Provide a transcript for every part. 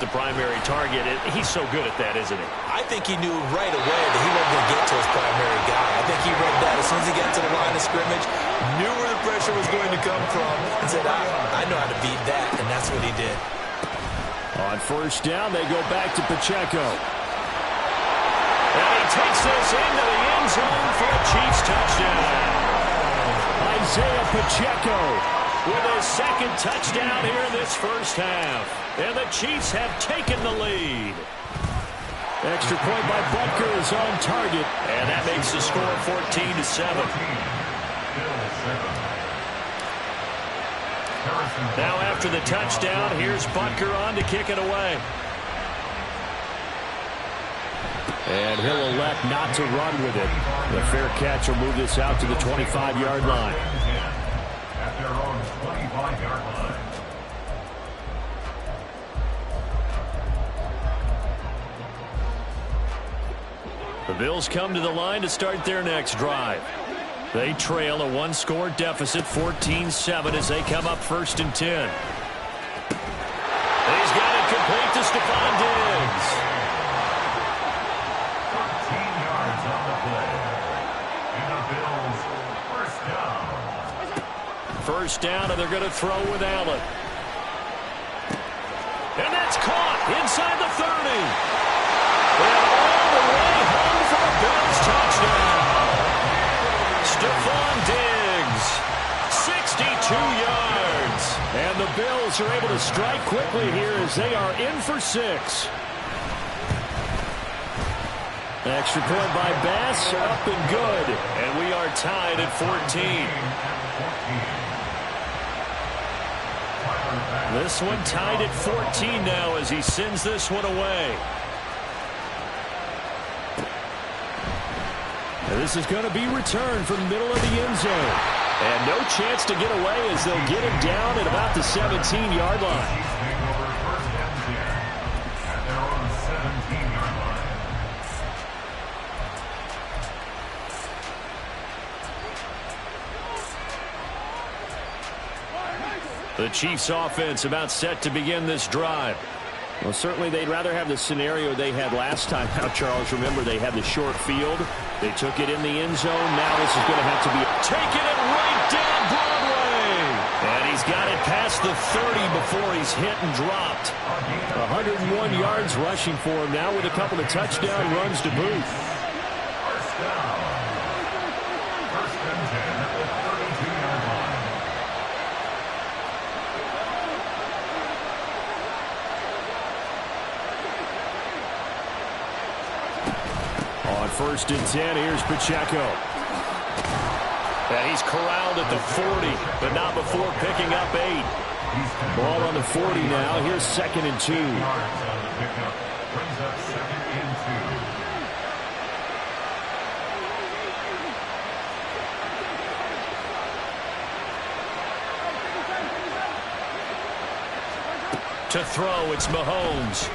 the primary target. He's so good at that, isn't he? I think he knew right away that he wasn't going to get to his primary guy. I think he read that as soon as he got to the line of scrimmage, knew where the pressure was going to come from, and said, I know how to beat that, and that's what he did. On first down, they go back to Pacheco. And he takes this into the end zone for a Chiefs touchdown. Isaiah Pacheco with his second touchdown here in this first half. And the Chiefs have taken the lead. Extra point by Butker is on target. And that makes the score 14-7. Now after the touchdown, here's Butker on to kick it away. And he'll elect not to run with it. The fair catch will move this out to the 25-yard line. At their own 25-yard line. The Bills come to the line to start their next drive. They trail a one-score deficit, 14-7, as they come up 1st and 10. He's got it complete to Stephon Diggs. 13 yards on the play. And the Bills, first down. First down, and they're going to throw with Allen. And that's caught inside the 30. And all the way home for a Bills touchdown. Stephon Diggs, 62 yards. And the Bills are able to strike quickly here as they are in for 6. Extra point by Bass, up and good. And we are tied at 14. This one tied at 14 now as he sends this one away. And this is going to be returned from the middle of the end zone. And no chance to get away as they'll get him down at about the 17-yard line. The Chiefs offense about set to begin this drive. Well, certainly they'd rather have the scenario they had last time out, Charles. Remember, they had the short field. They took it in the end zone. Now this is going to have to be taking it right down Broadway. And he's got it past the 30 before he's hit and dropped. 101 yards rushing for him now with a couple of touchdown runs to boot. First down. First and 10 at the 32-yard line. On 1st and 10, here's Pacheco. And he's corralled at the 40, but not before picking up 8. Ball on the 40 now. Here's 2nd and 2. Yards on the pickup. Brings up 2nd and 2. To throw, it's Mahomes.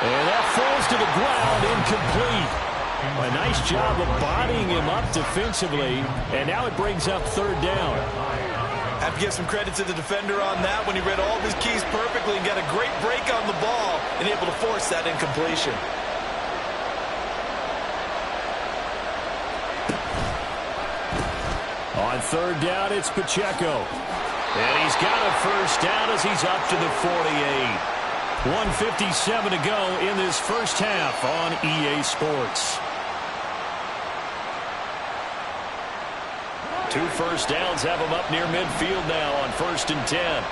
And that falls to the ground, incomplete. A nice job of bodying him up defensively, and now it brings up 3rd down. I have to give some credit to the defender on that when he read all of his keys perfectly and got a great break on the ball and able to force that incompletion. On 3rd down, it's Pacheco. And he's got a first down as he's up to the 48. 1:57 to go in this first half on EA Sports. 2 first downs have him up near midfield now on 1st and 10.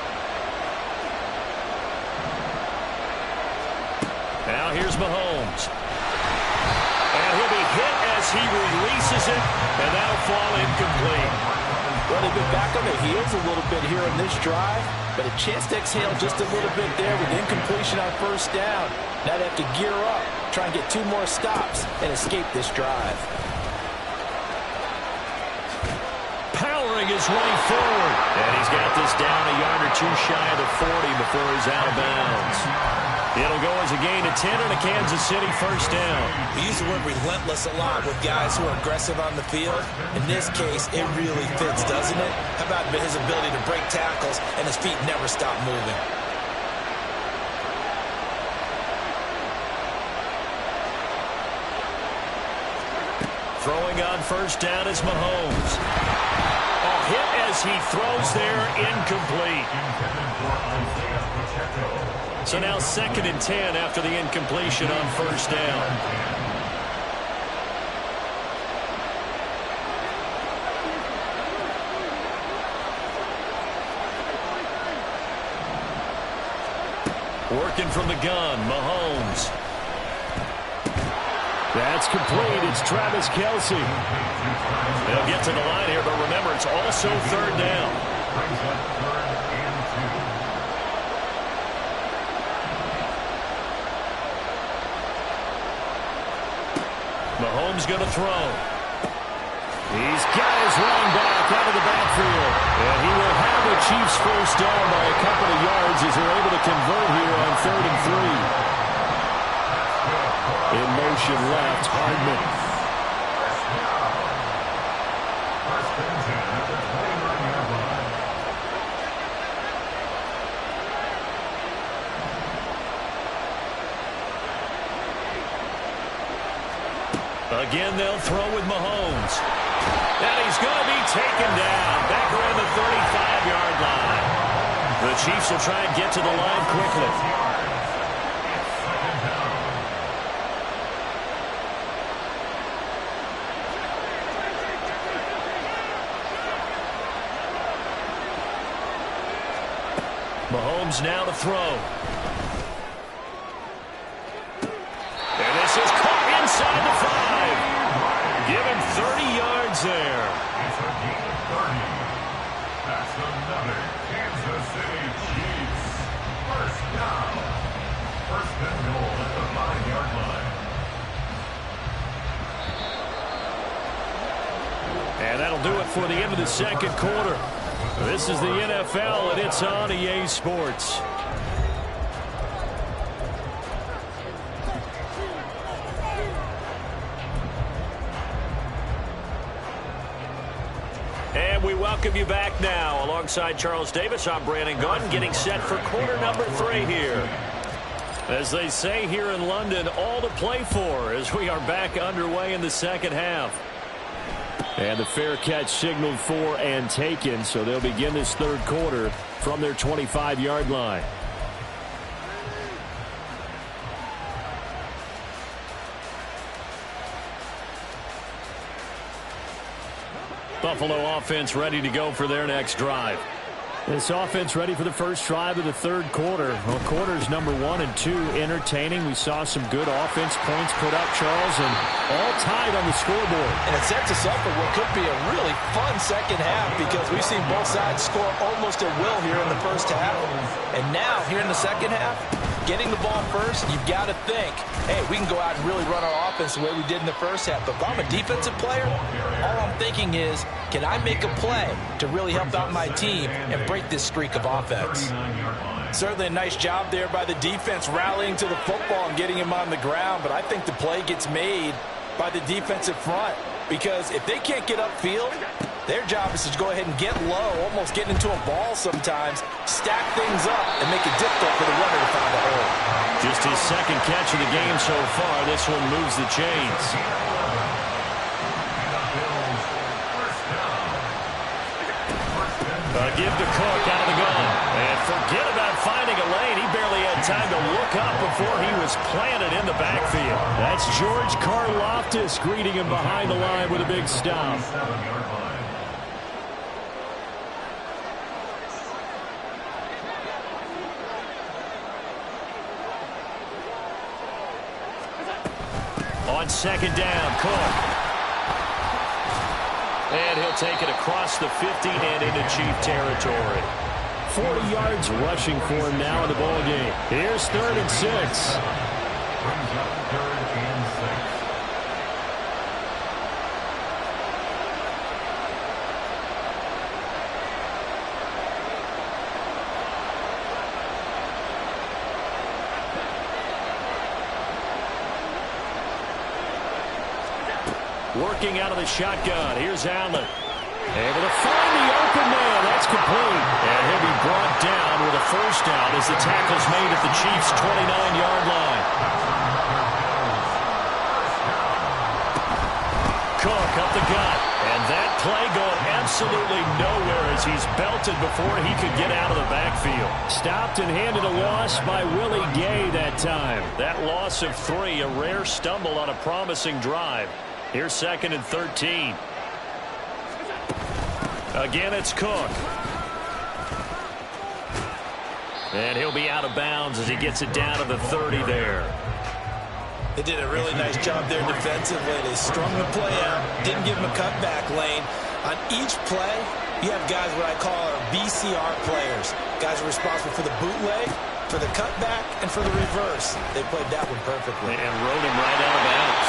Now here's Mahomes. And he'll be hit as he releases it, and that'll fall incomplete. Well, they've been back on their heels a little bit here in this drive, but a chance to exhale just a little bit there with incompletion on 1st down. Now they have to gear up, try and get 2 more stops, and escape this drive. Powering his way forward. And he's got this down a yard or 2 shy of the 40 before he's out of bounds. It'll go as a gain of 10 and a Kansas City first down. We use the word relentless a lot with guys who are aggressive on the field. In this case, it really fits, doesn't it? How about his ability to break tackles and his feet never stop moving? Throwing on first down is Mahomes. A hit as he throws there, incomplete. So now 2nd and 10 after the incompletion on first down. Working from the gun, Mahomes. That's complete. It's Travis Kelce. They'll get to the line here, but remember, it's also 3rd down. Mahomes going to throw. He's got his running back out of the backfield. And he will have the Chiefs first down by a couple of yards as they're able to convert here on 3rd and 3. In motion left, Hardman. Again, they'll throw with Mahomes. And he's going to be taken down back around the 35-yard line. The Chiefs will try and get to the line quickly. Mahomes now to throw. And this is caught inside the 5. Give him 30 yards there. It's a gain of 30. That's another Kansas City Chiefs. First down. First and goal at the 5-yard line. And that'll do it for the end of the 2nd quarter. This is the NFL, and it's on EA Sports. And we welcome you back now. Alongside Charles Davis, I'm Brandon Gunn, getting set for quarter number 3 here. As they say here in London, all to play for as we are back underway in the 2nd half. And the fair catch signaled for and taken, so they'll begin this 3rd quarter from their 25-yard line. Buffalo offense ready to go for their next drive. This offense ready for the first drive of the 3rd quarter. Well, quarters number 1 and 2 entertaining. We saw some good offense points put up, Charles, and all tied on the scoreboard. And it sets us up for what could be a really fun 2nd half because we've seen both sides score almost at will here in the first half. And now, here in the 2nd half, getting the ball first, you've got to think, hey, we can go out and really run our offense the way we did in the first half. But if I'm a defensive player, all I'm thinking is, can I make a play to really help out my team and break this streak of offense? Certainly a nice job there by the defense rallying to the football and getting him on the ground. But I think the play gets made by the defensive front because if they can't get upfield, their job is to go ahead and get low, almost get into a ball sometimes, stack things up, and make it difficult for the runner to find a hole. Just his 2nd catch of the game so far. This one moves the chains. Give to Cook out of the gun. And forget about finding a lane. He barely had time to look up before he was planted in the backfield. That's George Karlaftis greeting him behind the line with a big stop. On 2nd down, Cook. And he'll take it across the 50 and into Chief territory. 40 yards rushing for him now in the ball game. Here's 3rd and 6. Brings up 3rd and 6. Working out of the shotgun. Here's Allen. Able to find the open man. That's complete. And he'll be brought down with a first down as the tackle's made at the Chiefs' 29-yard line. Cook up the gut. And that play going absolutely nowhere as he's belted before he could get out of the backfield. Stopped and handed a loss by Willie Gay that time. That loss of 3, a rare stumble on a promising drive. Here's 2nd and 13. Again, it's Cook. And he'll be out of bounds as he gets it down to the 30 there. They did a really nice job there defensively. They strung the play out, didn't give him a cutback lane. On each play, you have guys what I call our BCR players. Guys are responsible for the bootleg, for the cutback, and for the reverse. They played that one perfectly. And rode him right out of bounds.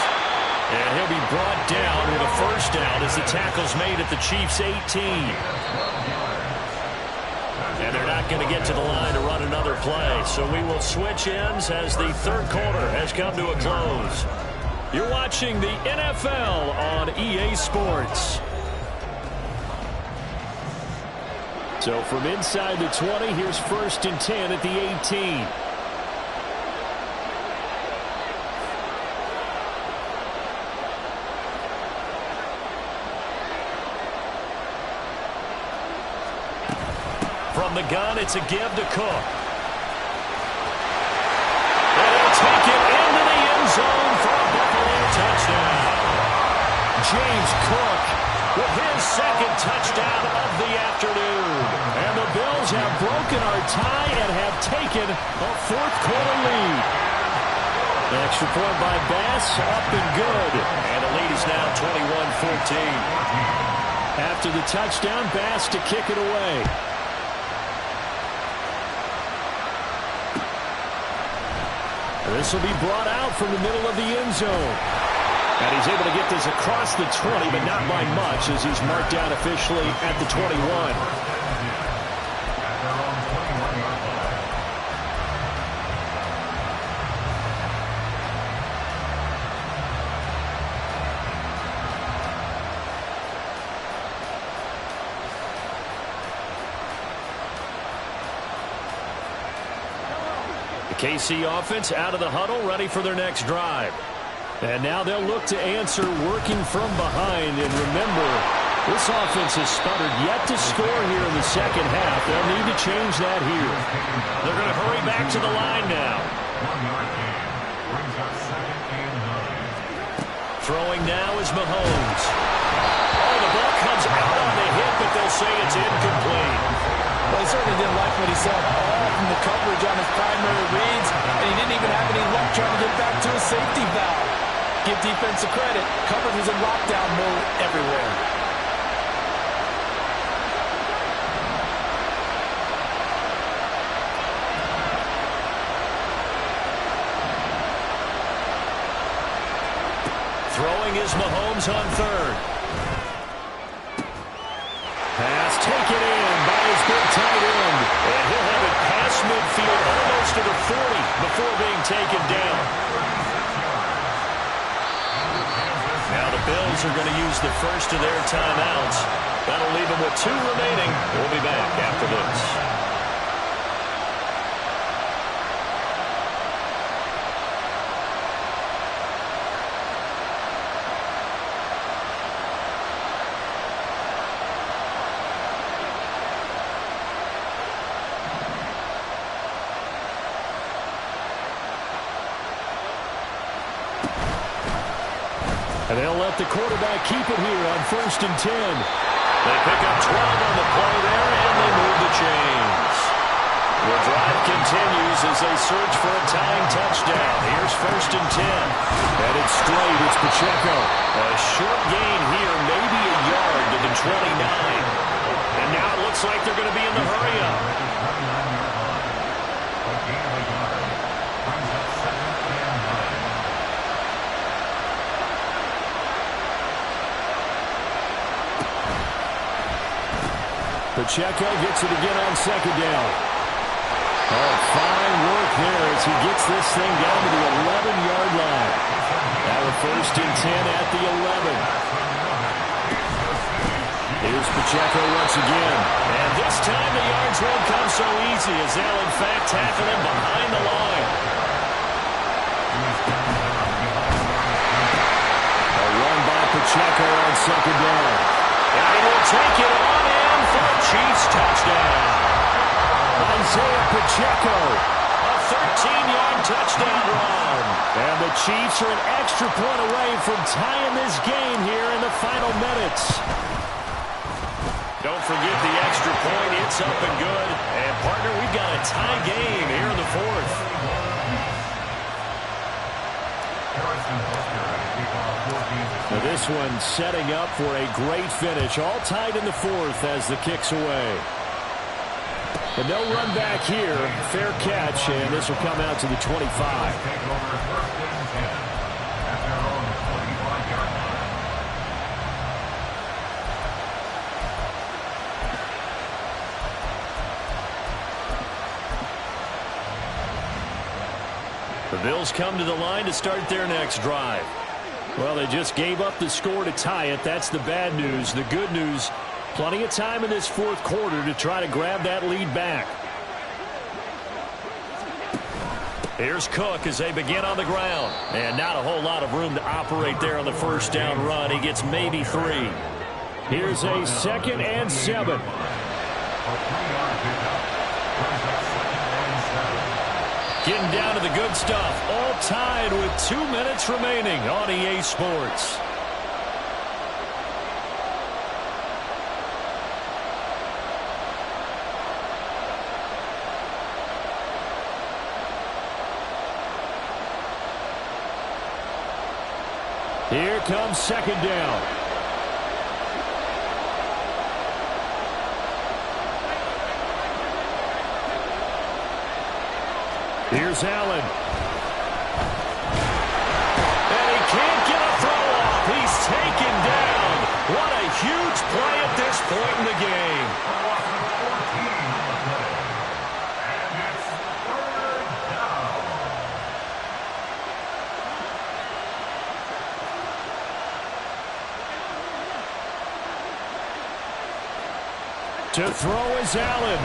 And he'll be brought down with a first down as the tackle's made at the Chiefs' 18. And they're not going to get to the line to run another play. So we will switch ends as the third quarter has come to a close. You're watching the NFL on EA Sports. So from inside the 20, here's 1st and 10 at the 18. From the gun, it's a give to Cook. And he'll take it into the end zone for a Buffalo touchdown. James Cook with his 2nd touchdown of the afternoon. And the Bills have broken our tie and have taken a 4th quarter lead. Extra point by Bass, up and good. And the lead is now 21-14. After the touchdown, Bass to kick it away. This will be brought out from the middle of the end zone. And he's able to get this across the 20, but not by much as he's marked down officially at the 21. KC offense out of the huddle, ready for their next drive. And now they'll look to answer working from behind. And remember, this offense has sputtered yet to score here in the second half. They'll need to change that here. They're going to hurry back to the line now. Throwing now is Mahomes. Oh, the ball comes out on the hit, but they'll say it's incomplete. Well, he certainly didn't like what he saw all from the coverage on his primary reads, and he didn't even have any luck trying to get back to his safety valve. Give defense a credit. Coverage was in lockdown mode everywhere. Throwing is Mahomes on 3rd. Pass taken in by his big tight end. And he'll have it past midfield almost to the 40 before being taken down. Now the Bills are going to use the first of their timeouts. That'll leave them with 2 remaining. We'll be back after this. And they'll let the quarterback keep it here on 1st and 10. They pick up 12 on the play there, and they move the chains. The drive continues as they search for a tying touchdown. Here's 1st and 10. Headed straight, it's Pacheco. A short gain here, maybe a yard to the 29. And now it looks like they're going to be in the hurry-up. Pacheco gets it again on 2nd down. Oh, fine work there as he gets this thing down to the 11-yard line. Now a 1st and 10 at the 11. Here's Pacheco once again. And this time the yards won't come so easy as they'll in fact tackle him behind the line. A run by Pacheco. Pacheco on second down. And he will take it on in for a Chiefs touchdown. Isaiah Pacheco. A 13-yard touchdown run. And the Chiefs are an extra point away from tying this game here in the final minutes. Don't forget the extra point. It's up and good. And, partner, we've got a tie game here in the fourth. Now this one setting up for a great finish. All tied in the fourth as the kick's away. But no run back here. Fair catch, and this will come out to the 25. The Bills come to the line to start their next drive. Well, they just gave up the score to tie it. That's the bad news. The good news, plenty of time in this fourth quarter to try to grab that lead back. Here's Cook as they begin on the ground. And not a whole lot of room to operate there on the first down run. He gets maybe 3. Here's a 2nd and 7. Getting down to the good stuff. All tied with 2 minutes remaining on EA Sports. Here comes second down. Here's Allen. And he can't get a throw off. He's taken down. What a huge play at this point in the game. To throw is Allen.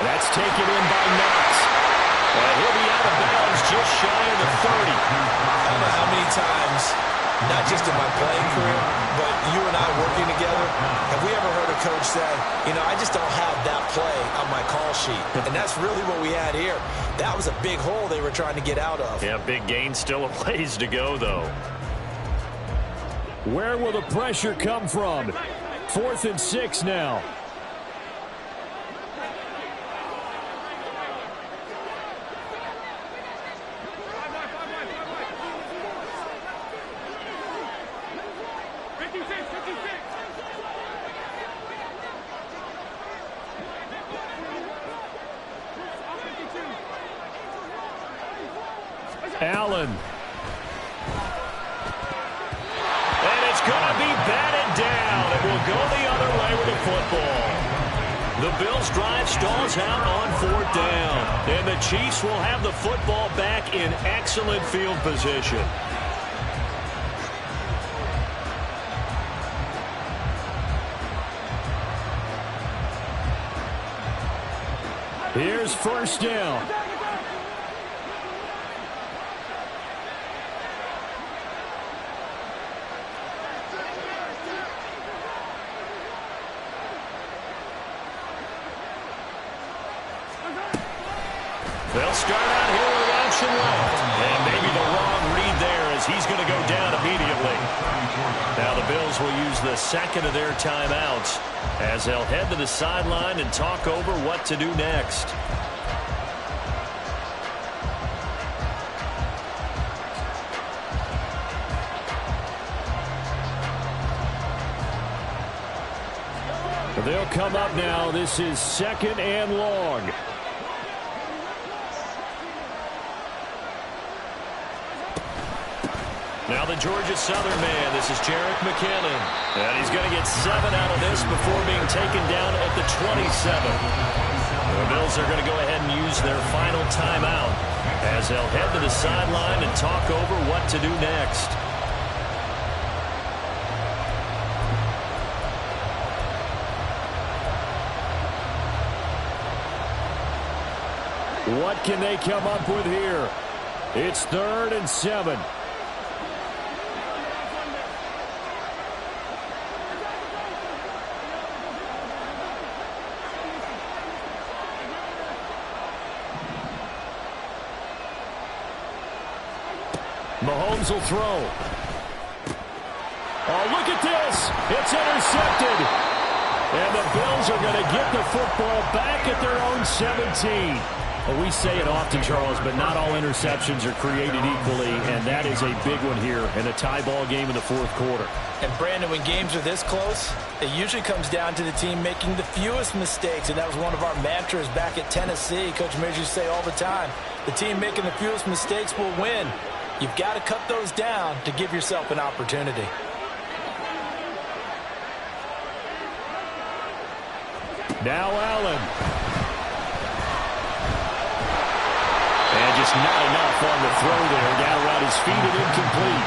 That's taken in by Knox. And he'll be out of bounds just shy of the 30. I don't know how many times, not just in my playing career, but you and I working together, have we ever heard a coach say, you know, I just don't have that play on my call sheet. And that's really what we had here. That was a big hole they were trying to get out of. Yeah, big gain, still a ways to go, though. Where will the pressure come from? 4th and 6 now. Allen. And it's going to be batted down. It will go the other way with the football. The Bills' drive stalls out on 4th down. And the Chiefs will have the football back in excellent field position. Here's first down. They'll start out here with an option left. And maybe the wrong read there as he's going to go down immediately. Now the Bills will use the second of their timeouts as they'll head to the sideline and talk over what to do next. They'll come up now. This is 2nd and long. Now the Georgia Southern man, this is Jerick McKinnon. And he's going to get 7 out of this before being taken down at the 27. The Bills are going to go ahead and use their final timeout as they'll head to the sideline and talk over what to do next. What can they come up with here? It's 3rd and 7. Mahomes will throw. Oh, look at this. It's intercepted. And the Bills are going to get the football back at their own 17. Well, we say it often, Charles, but not all interceptions are created equally, and that is a big one here in a tie ball game in the fourth quarter. And, Brandon, when games are this close, it usually comes down to the team making the fewest mistakes, and that was one of our mantras back at Tennessee. Coach Mears used to say all the time, the team making the fewest mistakes will win. You've got to cut those down to give yourself an opportunity. Now Allen. And just not enough on the throw there. Down around his feet and incomplete.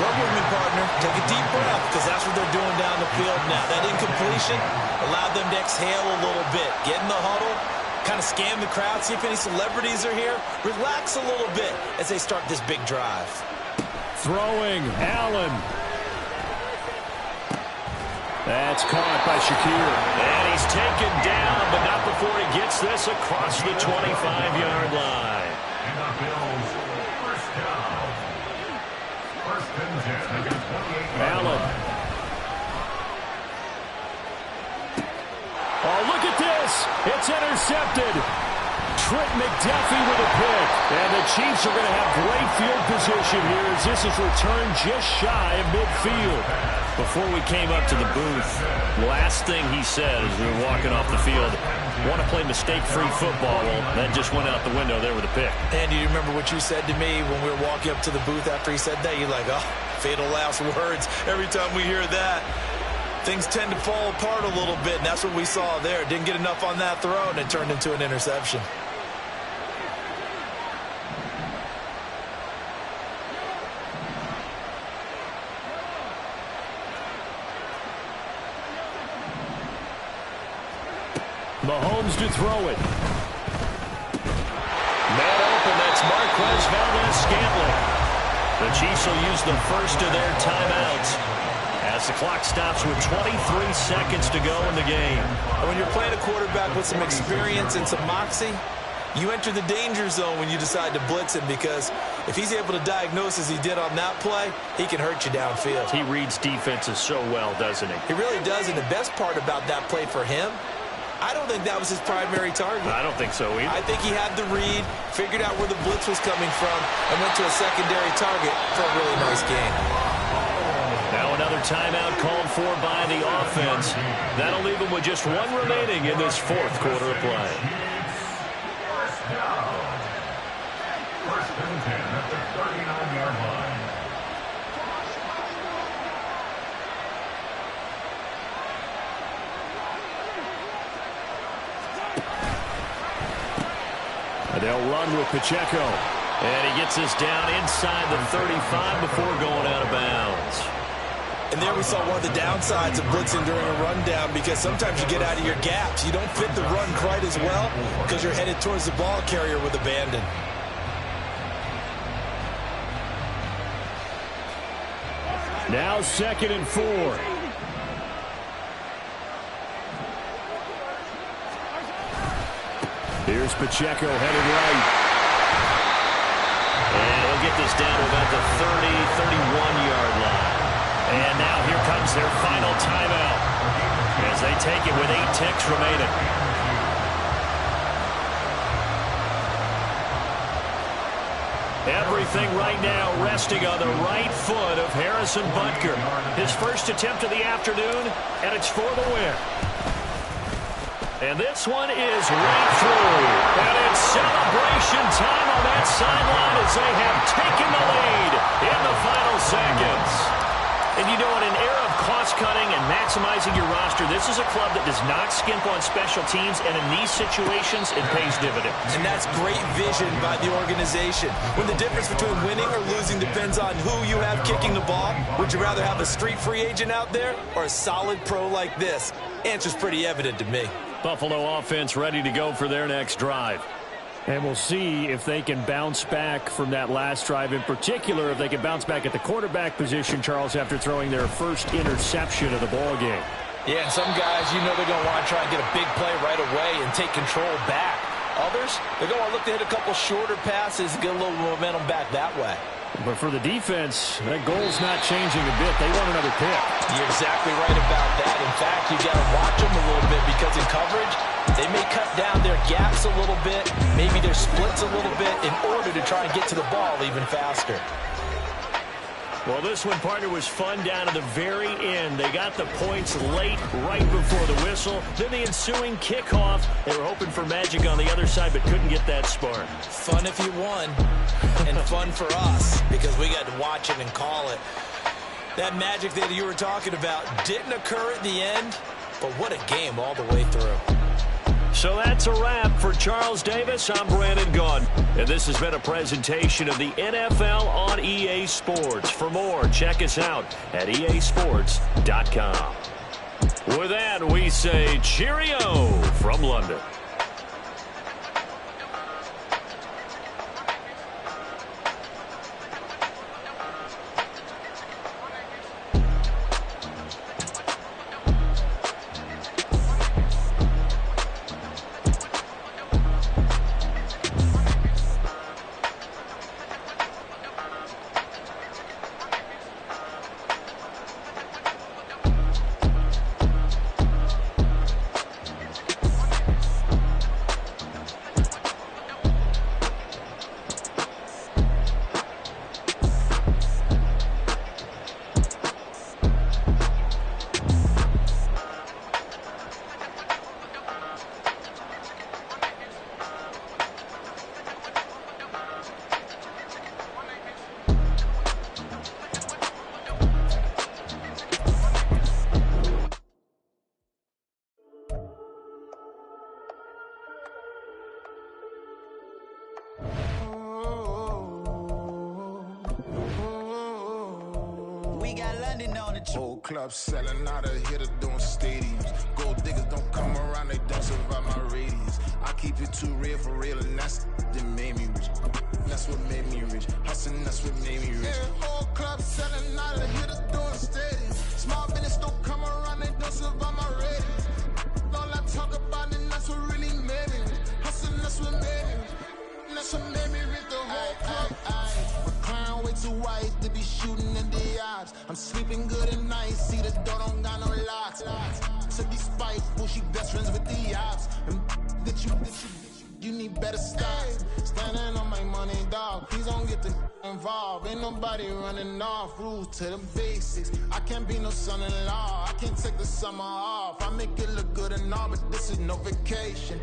Run with me, partner. Take a deep breath, because that's what they're doing down the field now. That incompletion allowed them to exhale a little bit. Get in the huddle, kind of scan the crowd, see if any celebrities are here. Relax a little bit as they start this big drive. Throwing, Allen. That's caught by Shakir. And he's taken down, but not before he gets this across the 25-yard line. And the Bills, first down. First and 10 against 28. Allen. Oh, look at this. It's intercepted. Trent McDuffie with a pick. And the Chiefs are going to have great field position here as this is returned just shy of midfield. Before we came up to the booth, last thing he said as we were walking off the field, want to play mistake-free football. Well, that just went out the window there with a pick. And do you remember what you said to me when we were walking up to the booth after he said that? You're like, oh, fatal last words. Every time we hear that, things tend to fall apart a little bit, and that's what we saw there. Didn't get enough on that throw, and it turned into an interception. Mahomes to throw it. Man open, that's Marquez Valdez-Scantling. The Chiefs will use the first of their timeouts as the clock stops with 23 seconds to go in the game. And when you're playing a quarterback with some experience and some moxie, you enter the danger zone when you decide to blitz him, because if he's able to diagnose as he did on that play, he can hurt you downfield. He reads defenses so well, doesn't he? He really does, and the best part about that play for him, I don't think that was his primary target. I don't think so either. I think he had the read, figured out where the blitz was coming from, and went to a secondary target for a really nice game. Now another timeout called for by the offense. That'll leave them with just one remaining in this fourth quarter of play. First down. First and 10 at the 39-yard line. They'll run with Pacheco. And he gets this down inside the 35 before going out of bounds. And there we saw one of the downsides of blitzing during a rundown, because sometimes you get out of your gaps. You don't fit the run quite as well because you're headed towards the ball carrier with abandon. Now 2nd and 4. Here's Pacheco headed right. And he'll get this down to about the 30, 31-yard line. And now here comes their final timeout as they take it with 8 ticks remaining. Everything right now resting on the right foot of Harrison Butker. His first attempt of the afternoon, and it's for the win. And this one is right through. And it's celebration time on that sideline as they have taken the lead in the final seconds. And you know, in an era of cost-cutting and maximizing your roster, this is a club that does not skimp on special teams, and in these situations, it pays dividends. And that's great vision by the organization. When the difference between winning or losing depends on who you have kicking the ball, would you rather have a street free agent out there or a solid pro like this? Answer's pretty evident to me. Buffalo offense ready to go for their next drive. And we'll see if they can bounce back from that last drive. In particular, if they can bounce back at the quarterback position, Charles, after throwing their first interception of the ball game. Yeah, and some guys, you know they're going to want to try and get a big play right away and take control back. Others, they're going to look to hit a couple shorter passes and get a little momentum back that way. But for the defense, that goal's not changing a bit. They want another pick. You're exactly right about that. In fact, you got to watch them a little bit because in coverage, they may cut down their gaps a little bit, maybe their splits a little bit in order to try and get to the ball even faster. Well, this one, partner, was fun down to the very end. They got the points late, right before the whistle. Then the ensuing kickoff. They were hoping for magic on the other side, but couldn't get that spark. Fun if you won, and fun for us because we got to watch it and call it. That magic that you were talking about didn't occur at the end, but what a game all the way through. So that's a wrap for Charles Davis. I'm Brandon Gaudin, and this has been a presentation of the NFL on EA Sports. For more, check us out at easports.com. With that, we say cheerio from London. Whole club selling out of here to doing stadiums. Gold diggers don't come around, they don't survive my radius. I keep it too real for real, and that's that made me rich. That's what made me rich. Hustling, that's what made me rich. Yeah, whole club selling out of here to doing stadiums. Small business don't come around, they don't survive my radius. All I talk about, and that's what really made me rich. Hustling, that's what made me rich. That's what made me rich. The whole club. Clown way too white to be shooting in the eyes. I'm sleeping good at night, see the door don't got no locks. To be spiteful, she best friends with the ops. And that you need better stop. Standing on my money, dog. Please don't get the involved. Ain't nobody running off. Rules to the basics. I can't be no son-in-law. I can't take the summer off. I make it look good and all, but this is no vacation.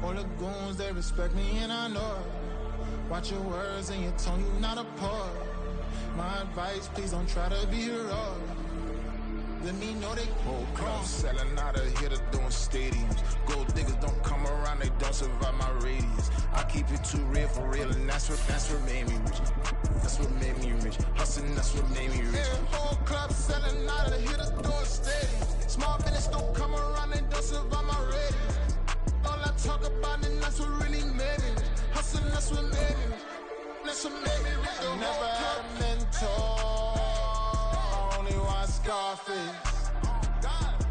All the goons, they respect me and I know it. Watch your words and your tone, you not a poet. My advice, please don't try to be heroic. Let me know they whole club selling out of here to doing stadiums. Gold diggers don't come around, they don't survive my radius. I keep it too real for real, and that's what made me rich. That's what made me rich. Hustling, that's what made me rich. Yeah, whole club selling out of here to doing stadiums. Small business don't come around, they don't survive my radius. All I talk about, and that's what really made me rich. Hustling, that's what made me rich. That's what made me rich. I never had a mentor. I only watch Scarface.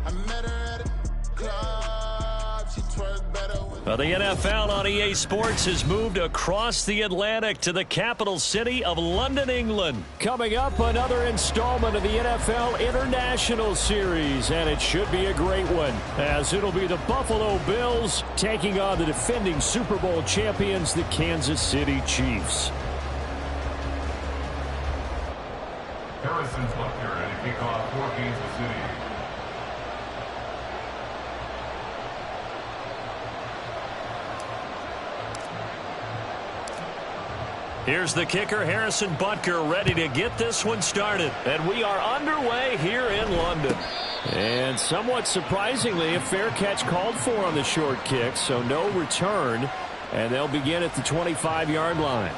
I met her at a club. She twerked better with The NFL on EA Sports has moved across the Atlantic to the capital city of London, England. Coming up, another installment of the NFL International Series, and it should be a great one, as it'll be the Buffalo Bills taking on the defending Super Bowl champions, the Kansas City Chiefs. Harrison's left here at a kickoff for Kansas City. Here's the kicker, Harrison Butker, ready to get this one started. And we are underway here in London. And somewhat surprisingly, a fair catch called for on the short kick, so no return. And they'll begin at the 25-yard line.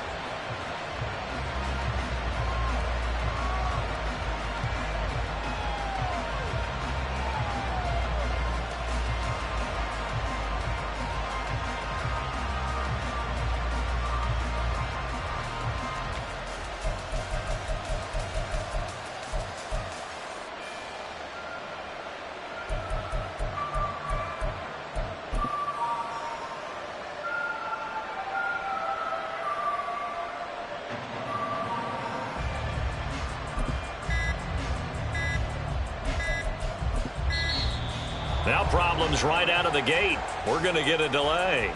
problems right out of the gate. We're going to get a delay.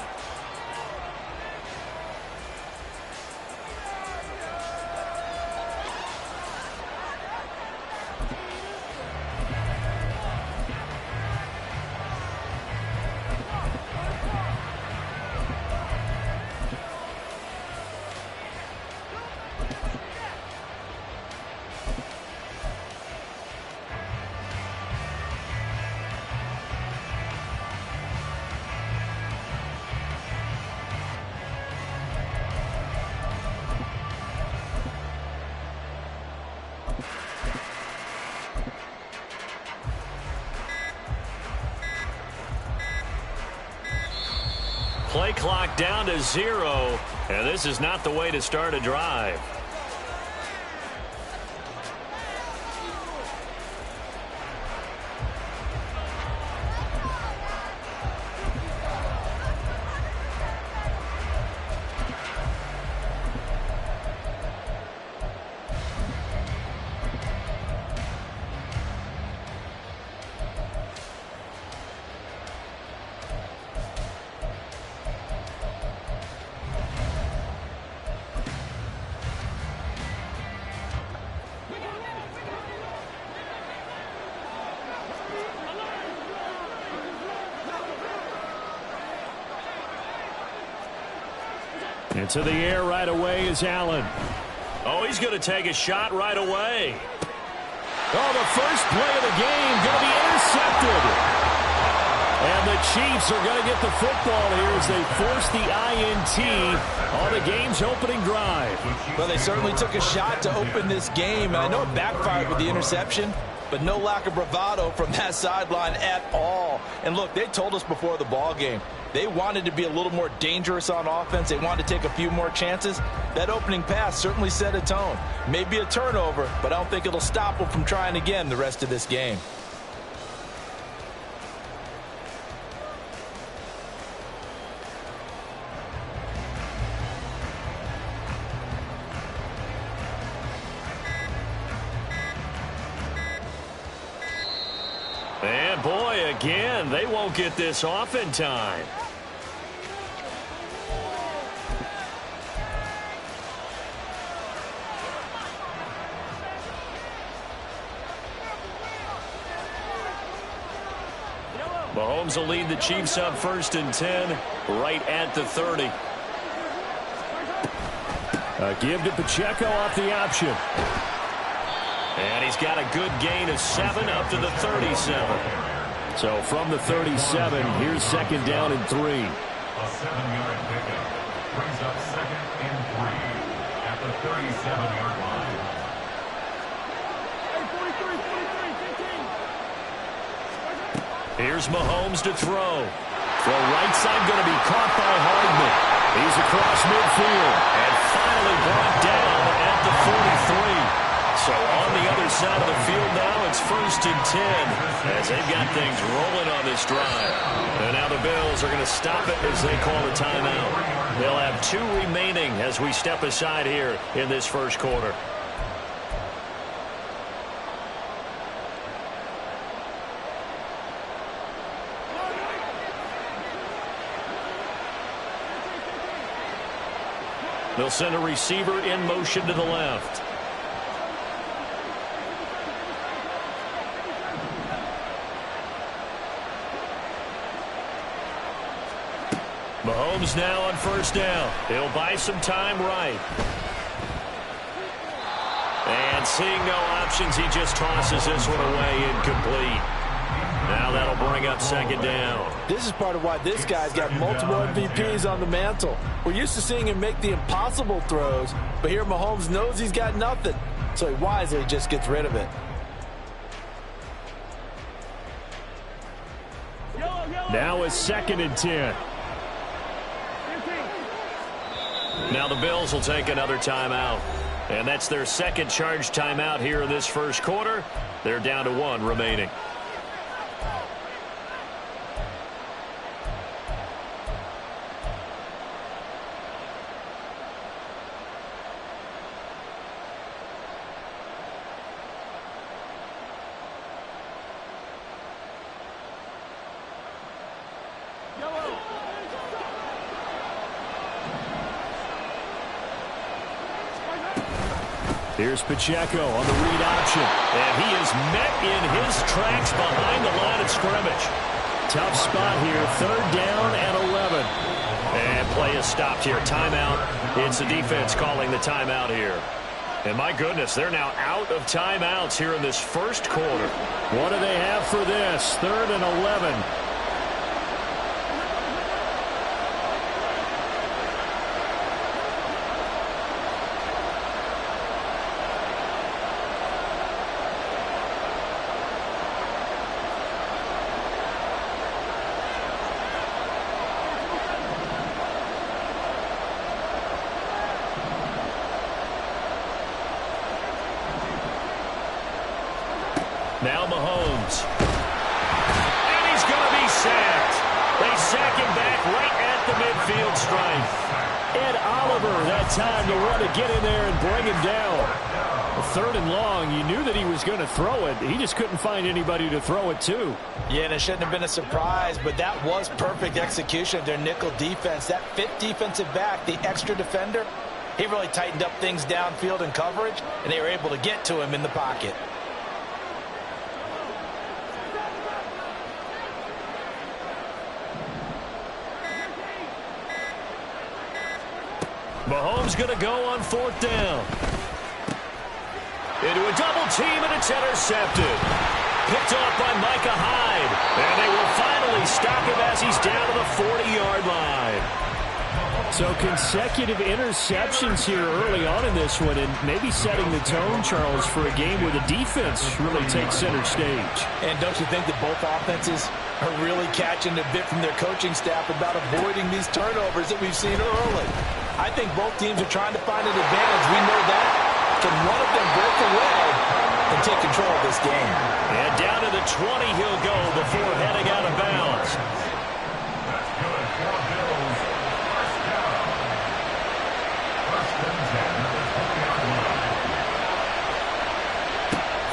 Play clock down to 0, and this is not the way to start a drive. Into the air right away is Allen. Oh, he's going to take a shot right away. Oh, the first play of the game going to be intercepted. And the Chiefs are going to get the football here as they force the INT on the game's opening drive. Well, they certainly took a shot to open this game. I know it backfired with the interception, but no lack of bravado from that sideline at all. And look, they told us before the ball game, they wanted to be a little more dangerous on offense. They wanted to take a few more chances. That opening pass certainly set a tone. Maybe a turnover, but I don't think it'll stop them from trying again the rest of this game. And boy, again, they won't get this off in time. Mahomes will lead the Chiefs up 1st and 10, right at the 30. A give to Pacheco off the option. And he's got a good gain of 7 up to the 37. So from the 37, here's 2nd down and 3. A 7-yard pickup brings up 2nd and 3 at the 37-yard line. Here's Mahomes to throw. Throw right side going to be caught by Hardman. He's across midfield and finally brought down at the 43. So on the other side of the field now, it's 1st and 10 as they've got things rolling on this drive. And now the Bills are going to stop it as they call a timeout. They'll have 2 remaining as we step aside here in this first quarter. They'll send a receiver in motion to the left. Mahomes now on 1st down. He'll buy some time right. And seeing no options, he just tosses this one away incomplete. Now that'll bring up 2nd down. This is part of why this guy's got multiple MVPs on the mantle. We're used to seeing him make the impossible throws, but here Mahomes knows he's got nothing, so he wisely just gets rid of it. Now it's 2nd and 10. Now the Bills will take another timeout. And that's their 2nd charge timeout here in this first quarter. They're down to 1 remaining. Here's Pacheco on the read option. And he is met in his tracks behind the line of scrimmage. Tough spot here. 3rd down and 11. And play is stopped here. Timeout. It's the defense calling the timeout here. And my goodness, they're now out of timeouts here in this first quarter. What do they have for this? 3rd and 11. Now Mahomes. And he's going to be sacked. They sack him back right at the midfield stripe. Ed Oliver, that time to want to get in there and bring him down. 3rd and long, you knew that he was going to throw it. He just couldn't find anybody to throw it to. Yeah, and it shouldn't have been a surprise, but that was perfect execution of their nickel defense. That 5th defensive back, the extra defender, he really tightened up things downfield in coverage, and they were able to get to him in the pocket. Mahomes going to go on 4th down. Into a double team, and it's intercepted. Picked off by Micah Hyde. And they will finally stop him as he's down to the 40-yard line. So consecutive interceptions here early on in this one, and maybe setting the tone, Charles, for a game where the defense really takes center stage. And don't you think that both offenses are really catching a bit from their coaching staff about avoiding these turnovers that we've seen early? I think both teams are trying to find an advantage. We know that. Can one of them break away and take control of this game? And down to the 20 he'll go before heading out of bounds. That's good for Bills. First down. 1st and 10 at the 20-yard line.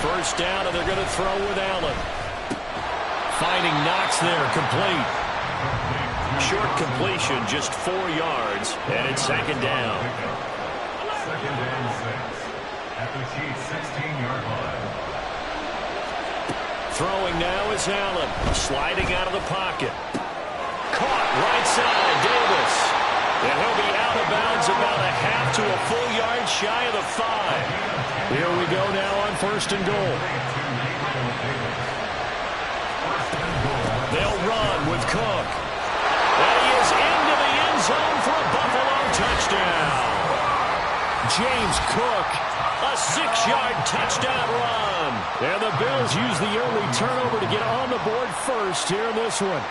First down, and they're going to throw with Allen. Finding Knox there, complete. Short completion, just 4 yards, and it's 2nd down. 2nd and 6 at the Chiefs' 16-yard line. Throwing now is Allen, sliding out of the pocket. Caught right side, Davis. And he'll be out of bounds about a half to a full yard shy of the 5. Here we go now on 1st and goal. They'll run with Cook. And he is into the end zone for a Buffalo touchdown. James Cook. A 6-yard touchdown run. And the Bills use the early turnover to get on the board first here in this one.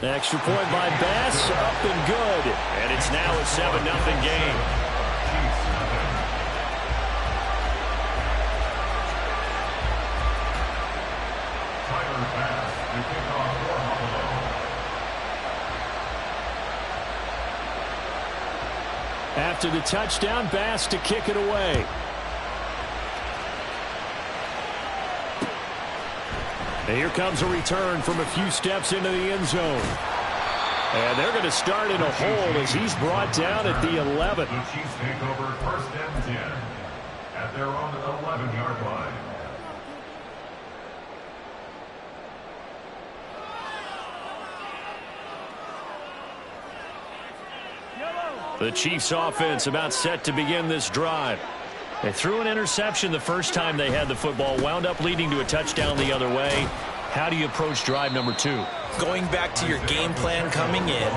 Extra point by Bass, up and good. And it's now a 7-0 game. After the touchdown, Bass to kick it away. And here comes a return from a few steps into the end zone. And they're going to start in a hole as he's brought down at the 11. The Chiefs take over 1st and 10 at their own 11-yard line. The Chiefs offense about set to begin this drive. They threw an interception the first time they had the football, wound up leading to a touchdown the other way. How do you approach drive number 2? Going back to your game plan coming in,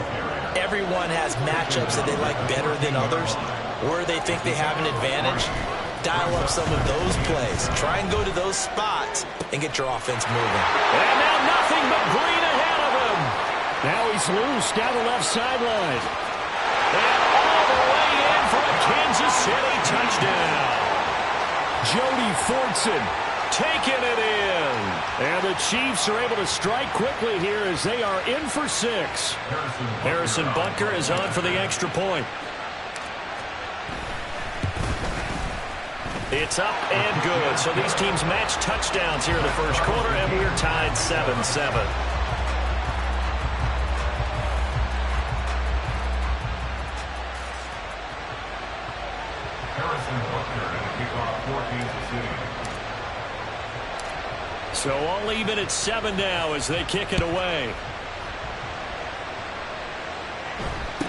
everyone has matchups that they like better than others, where they think they have an advantage. Dial up some of those plays. Try and go to those spots and get your offense moving. And now nothing but green ahead of him. Now he's loose down the left sideline. And all the way in for a Kansas City touchdown. Jody Fortson taking it in. And the Chiefs are able to strike quickly here as they are in for 6. Harrison Butker is on for the extra point. It's up and good. So these teams match touchdowns here in the first quarter, and we're tied 7-7. So all even at 7 now as they kick it away.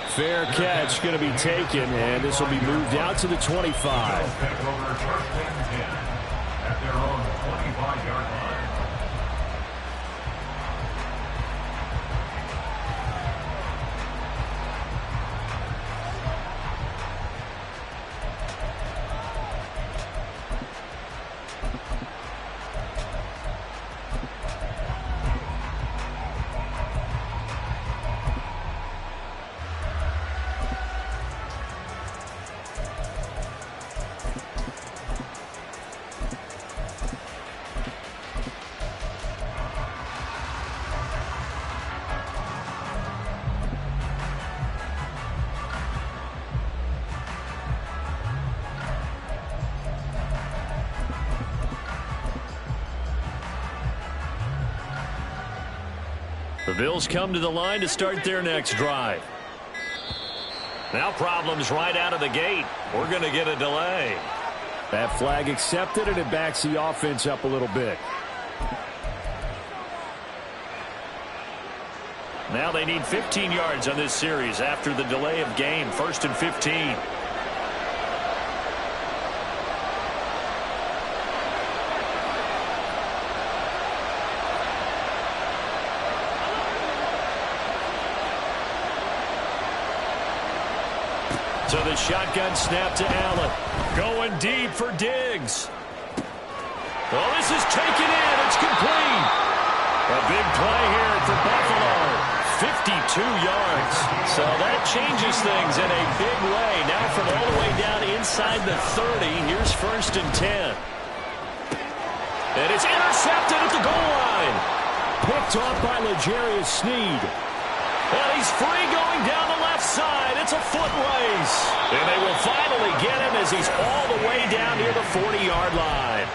Fair catch going to be taken, and this will be moved out to the 25. At their own 25-yard line. The Bills come to the line to start their next drive. Now problems right out of the gate. We're going to get a delay. That flag accepted, and it backs the offense up a little bit. Now they need 15 yards on this series after the delay of game. 1st and 15. So the shotgun snap to Allen. Going deep for Diggs. Oh, this is taken in. It's complete. A big play here for Buffalo. 52 yards. So that changes things in a big way. Now from all the way down inside the 30. Here's 1st and 10. And it's intercepted at the goal line. Picked off by L'Jarius Sneed. And he's free going down the left side. It's a foot race. And they will finally get him as he's all the way down near the 40-yard line.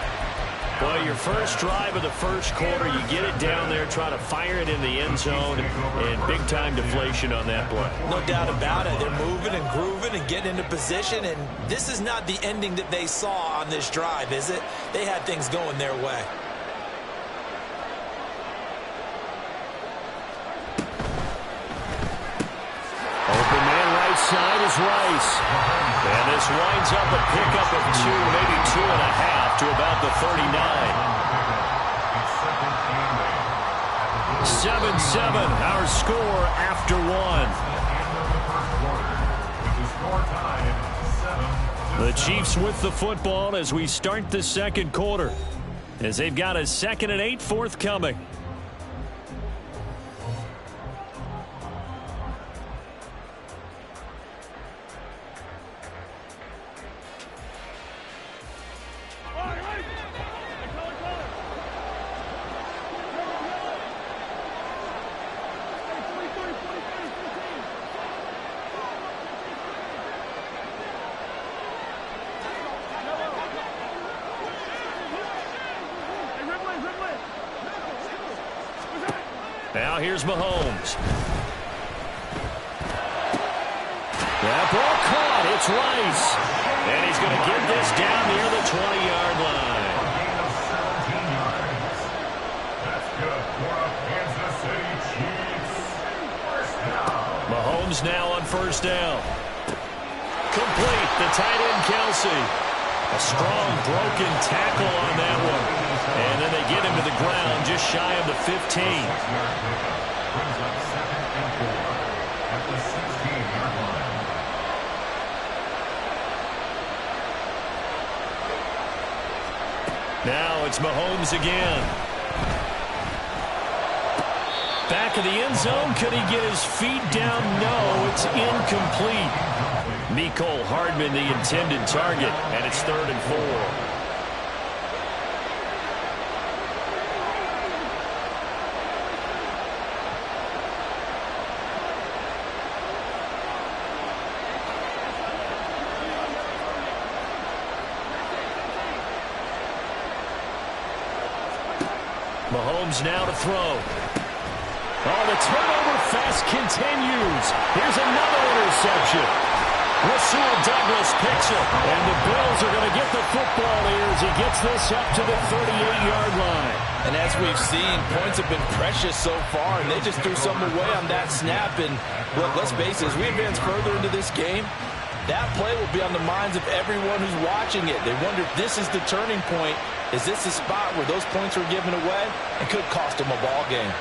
Well, your first drive of the first quarter, you get it down there, try to fire it in the end zone, and big-time deflation on that play. No doubt about it. They're moving and grooving and getting into position, and this is not the ending that they saw on this drive, is it? They had things going their way. Open man right side is Rice. And this winds up a pickup of 2, maybe 2.5 to about the 39. 7-7, our score after 1. The Chiefs with the football as we start the second quarter, as they've got a 2nd and 8 forthcoming. Now here's Mahomes. That ball caught. It's Rice. And he's going to get this down near the 20-yard line. That's good for a Kansas City Chiefs. First down. Mahomes now on 1st down. Complete. The tight end, Kelsey. A strong broken tackle on that one. And then they get him to the ground just shy of the 15. Brings up 2nd and 4 at the 16-yard line. Now it's Mahomes again. Back of the end zone. Could he get his feet down? No, it's incomplete. Mecole Hardman, the intended target, and it's 3rd and 4. Mahomes now to throw. Oh, the turnover fest continues. Here's another interception. Rasul Douglas picks it. And the Bills are going to get the football here as he gets this up to the 38-yard line. And as we've seen, points have been precious so far, and they just threw something away on that snap. And look, let's face it, as we advance further into this game, that play will be on the minds of everyone who's watching it. They wonder if this is the turning point. Is this the spot where those points were given away and could cost them a ball game?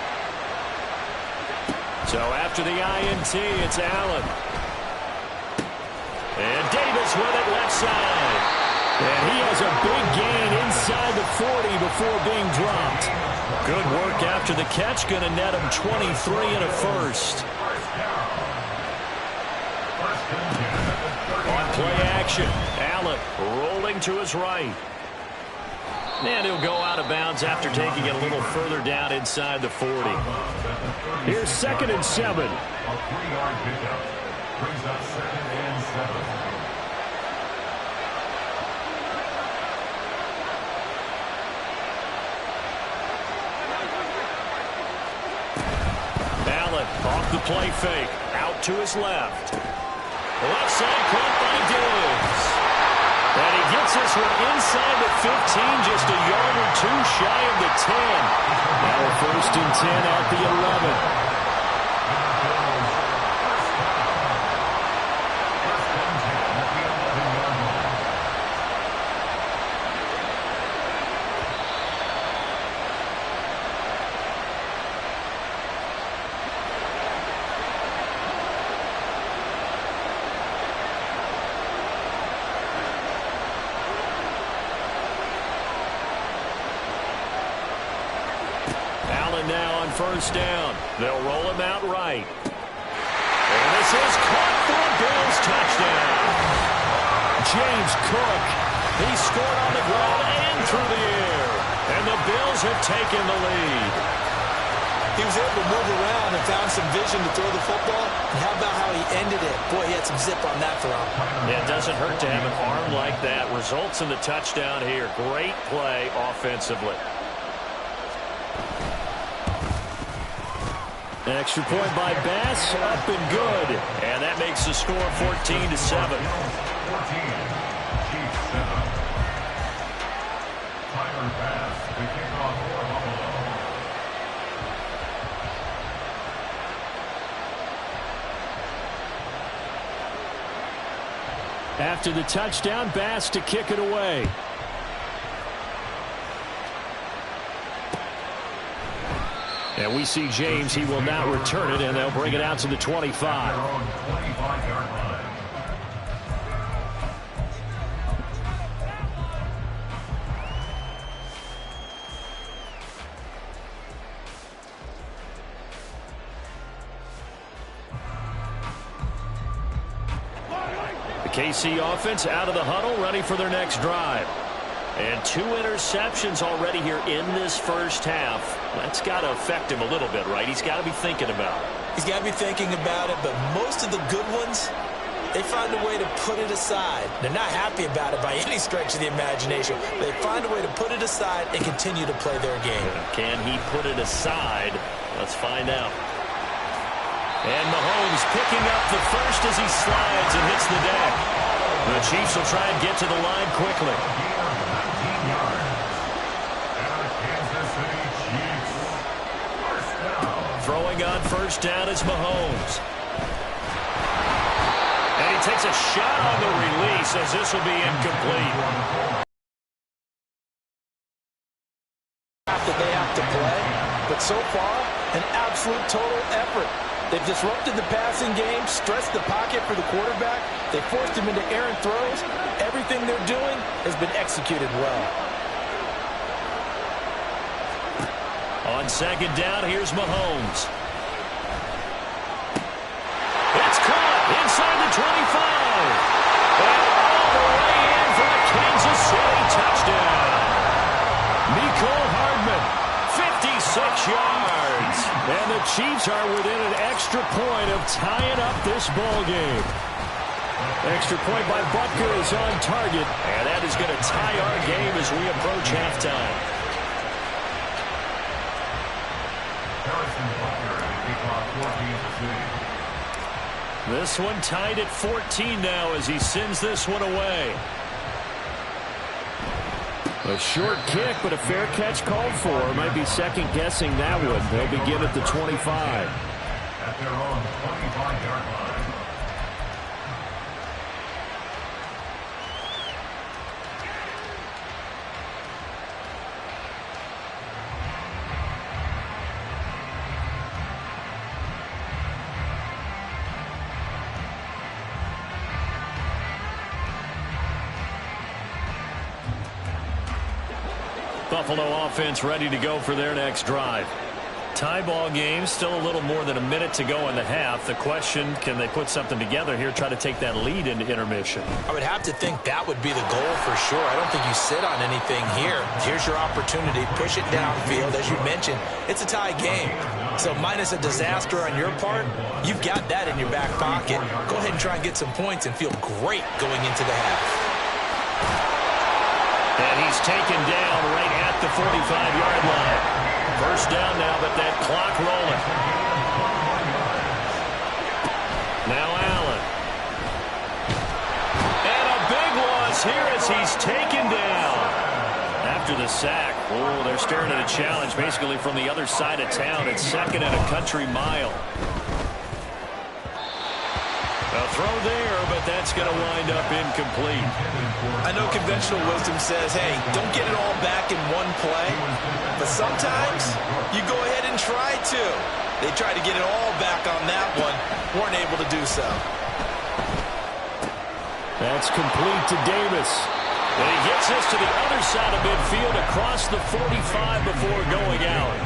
So after the INT, it's Allen. And Davis with it left side. And he has a big gain inside the 40 before being dropped. Good work after the catch. Going to net him 23 and a first. On play action, Allen rolling to his right. And he'll go out of bounds after taking it a little further down inside the 40. Here's 2nd and 7. A 3-yard pickup brings up 2nd and 7. Off the play fake, out to his left. Left side caught by Diggs. And he gets this one inside the 15, just a yard or two shy of the 10. Now a 1st and 10 at the 11. Now on 1st down. They'll roll him out right. And this is caught for a Bills touchdown. James Cook. He scored on the ground and through the air. And the Bills have taken the lead. He was able to move around and found some vision to throw the football. And how about how he ended it? Boy, he had some zip on that throw. It doesn't hurt to have an arm like that. Results in the touchdown here. Great play offensively. Extra point by Bass, up and good. And that makes the score 14-7. 14, Chiefs 7. Tyler Bass, the kickoff for Buffalo. After the touchdown, Bass to kick it away. And we see James. He will now return it, and they'll bring it out to the 25. Their own 25-yard line. The KC offense out of the huddle, ready for their next drive. And 2 interceptions already here in this first half. That's got to affect him a little bit, right? He's got to be thinking about it. He's got to be thinking about it, but most of the good ones, they find a way to put it aside. They're not happy about it by any stretch of the imagination. They find a way to put it aside and continue to play their game. Can he put it aside? Let's find out. And Mahomes picking up the first as he slides and hits the deck. The Chiefs will try and get to the line quickly. Throwing on 1st down is Mahomes. And he takes a shot on the release as this will be incomplete. That they have to play, but so far, an absolute total effort. They've disrupted the passing game, stressed the pocket for the quarterback. They forced him into errant throws. Everything they're doing has been executed well. On 2nd down, here's Mahomes. It's caught inside the 25. And all the way in for a Kansas City touchdown. Mecole Hardman, 56 yards. And the Chiefs are within an extra point of tying up this ball game. Extra point by Butker is on target. And that is going to tie our game as we approach halftime. This one tied at 14 now as he sends this one away. A short kick, but a fair catch called for. Might be second-guessing that one. They'll begin at the 25. At their own 25-yard line. Buffalo offense ready to go for their next drive. Tie ball game, still a little more than a minute to go in the half. The question, can they put something together here, try to take that lead into intermission? I would have to think that would be the goal for sure. I don't think you sit on anything here. Here's your opportunity. Push it downfield. As you mentioned, it's a tie game. So minus a disaster on your part, you've got that in your back pocket. Go ahead and try and get some points and feel great going into the half. And he's taken down right at the 45-yard line. First down now, but that clock rolling. Now Allen. And a big loss here as he's taken down. After the sack, oh, they're staring at a challenge basically from the other side of town. It's second and a country mile. A throw there, but that's going to wind up incomplete. I know conventional wisdom says, hey, don't get it all back in one play. But sometimes you go ahead and try to. They tried to get it all back on that one. Weren't able to do so. That's complete to Davis. And he gets us to the other side of midfield across the 45 before going out.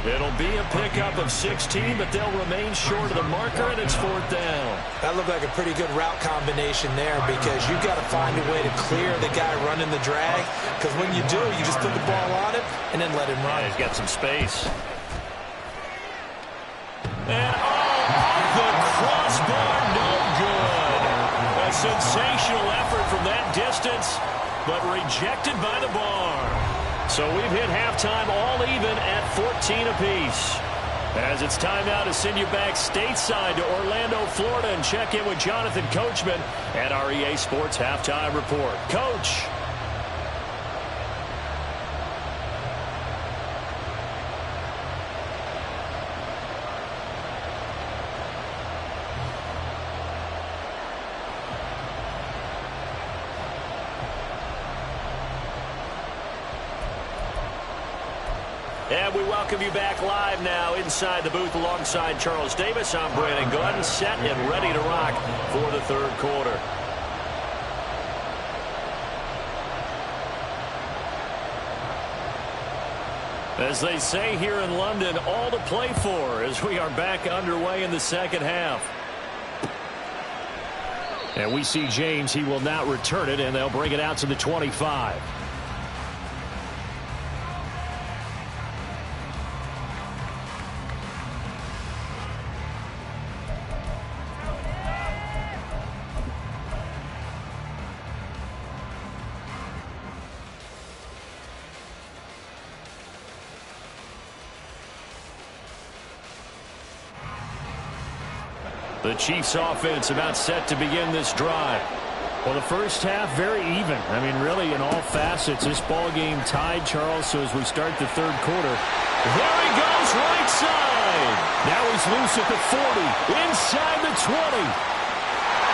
It'll be a pickup of 16, but they'll remain short of the marker, and it's fourth down. That looked like a pretty good route combination there because you've got to find a way to clear the guy running the drag, because when you do, you just put the ball on him and then let him run. Yeah, he's got some space. And off the crossbar, no good. A sensational effort from that distance, but rejected by the bar. So we've hit halftime all even at 14 apiece. As it's time now to send you back stateside to Orlando, Florida, and check in with Jonathan Coachman at our EA Sports Halftime Report. Coach. And we welcome you back live now inside the booth alongside Charles Davis. I'm Brandon Gordon, set and ready to rock for the third quarter. As they say here in London, all to play for as we are back underway in the second half. And we see James. He will not return it, and they'll bring it out to the 25. The Chiefs offense about set to begin this drive. Well, the first half very even. I mean, really in all facets, this ball game tied, Charles. So as we start the third quarter, there he goes right side. Now he's loose at the 40, inside the 20.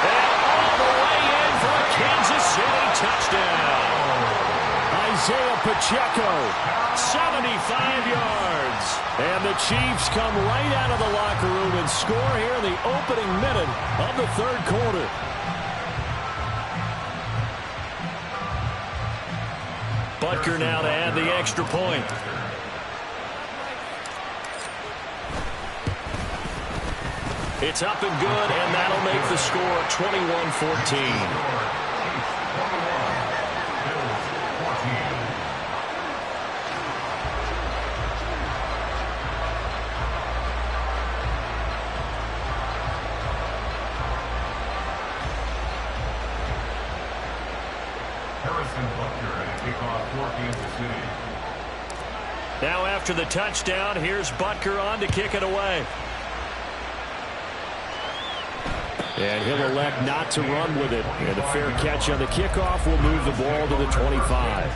And all the way in for a Kansas City touchdown. Isaiah Pacheco, 75 yards. And the Chiefs come right out of the locker room and score here in the opening minute of the third quarter. Butker now to add the extra point. It's up and good, and that'll make the score 21-14. Now after the touchdown, here's Butker on to kick it away. And he'll elect not to run with it. And a fair catch on the kickoff will move the ball to the 25.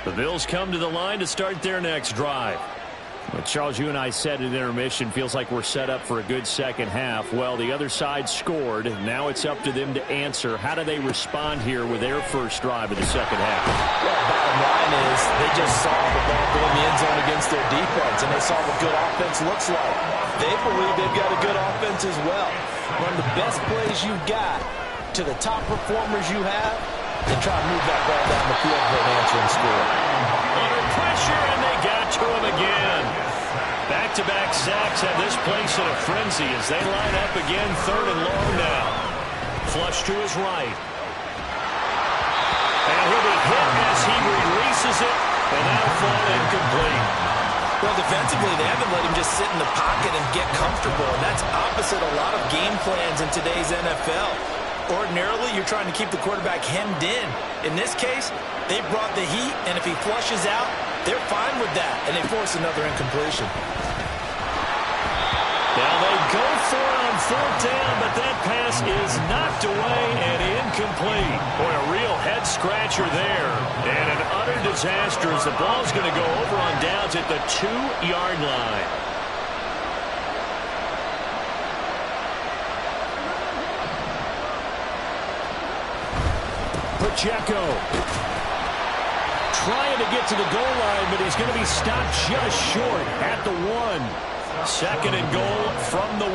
The Bills come to the line to start their next drive. Well, Charles, you and I said at intermission, feels like we're set up for a good second half. Well, the other side scored. Now it's up to them to answer. How do they respond here with their first drive of the second half? Well, bottom line is they just saw the ball go in the end zone against their defense, and they saw what good offense looks like. They believe they've got a good offense as well. Run the best plays you've got to the top performers you have, and try to move that ball down the field for an answering score. Under pressure, and they got to him again. Back-to-back sacks have this place in a frenzy as they line up again, 3rd and long now. Flush to his right. And he'll be hit as he releases it, and that'll fall incomplete. Well, defensively, they haven't let him just sit in the pocket and get comfortable, and that's opposite a lot of game plans in today's NFL. Ordinarily, you're trying to keep the quarterback hemmed in. In this case, they brought the heat, and if he flushes out, they're fine with that, and they force another incompletion. Now they go for it on 4th down, but that pass is knocked away and incomplete. Boy, a real head-scratcher there, and an utter disaster as the ball's going to go over on downs at the 2-yard line. Pacheco trying to get to the goal line, but he's going to be stopped just short at the 1. 2nd and goal from the 1.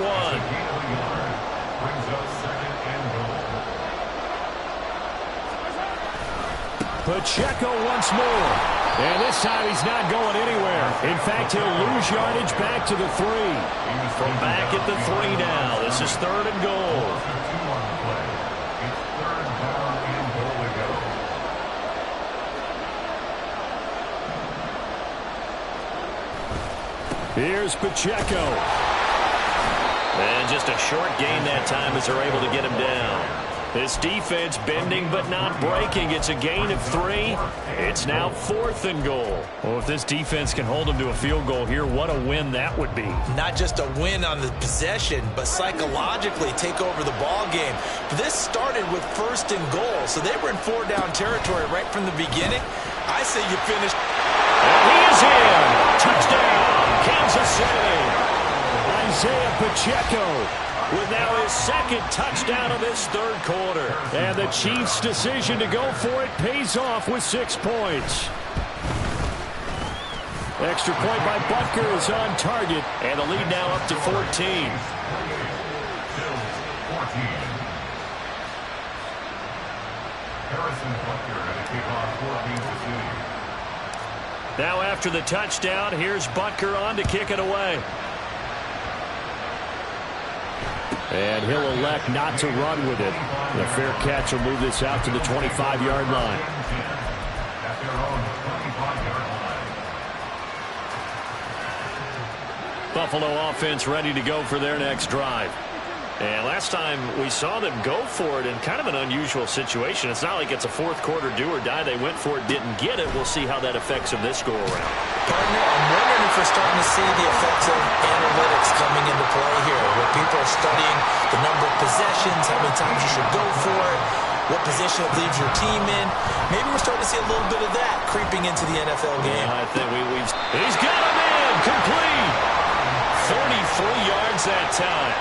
Pacheco once more. And this time he's not going anywhere. In fact, he'll lose yardage back to the 3. From back at the 3 now. This is 3rd and goal. Here's Pacheco. And just a short gain that time as they're able to get him down. This defense bending but not breaking. It's a gain of 3. It's now 4th and goal. Well, if this defense can hold them to a field goal here, what a win that would be. Not just a win on the possession, but psychologically take over the ball game. This started with 1st and goal, so they were in 4-down territory right from the beginning. I say you finish. And he is in. Touchdown, Kansas City. Isaiah Pacheco with now his 2nd touchdown of this 3rd quarter. And the Chiefs' decision to go for it pays off with 6 points. Extra point by Butker is on target, and the lead now up to 14. Now after the touchdown, here's Butker on to kick it away. And he'll elect not to run with it. The fair catch will move this out to the 25-yard line. Buffalo offense ready to go for their next drive. And last time we saw them go for it in kind of an unusual situation. It's not like it's a 4th quarter do or die. They went for it, didn't get it. We'll see how that affects them this go-around. Partner, I'm wondering if we're starting to see the effects of analytics coming into play here, where people are studying the number of possessions, how many times you should go for it, what position it leaves your team in. Maybe we're starting to see a little bit of that creeping into the NFL game. I think he's got him in, complete. 33 yards that time.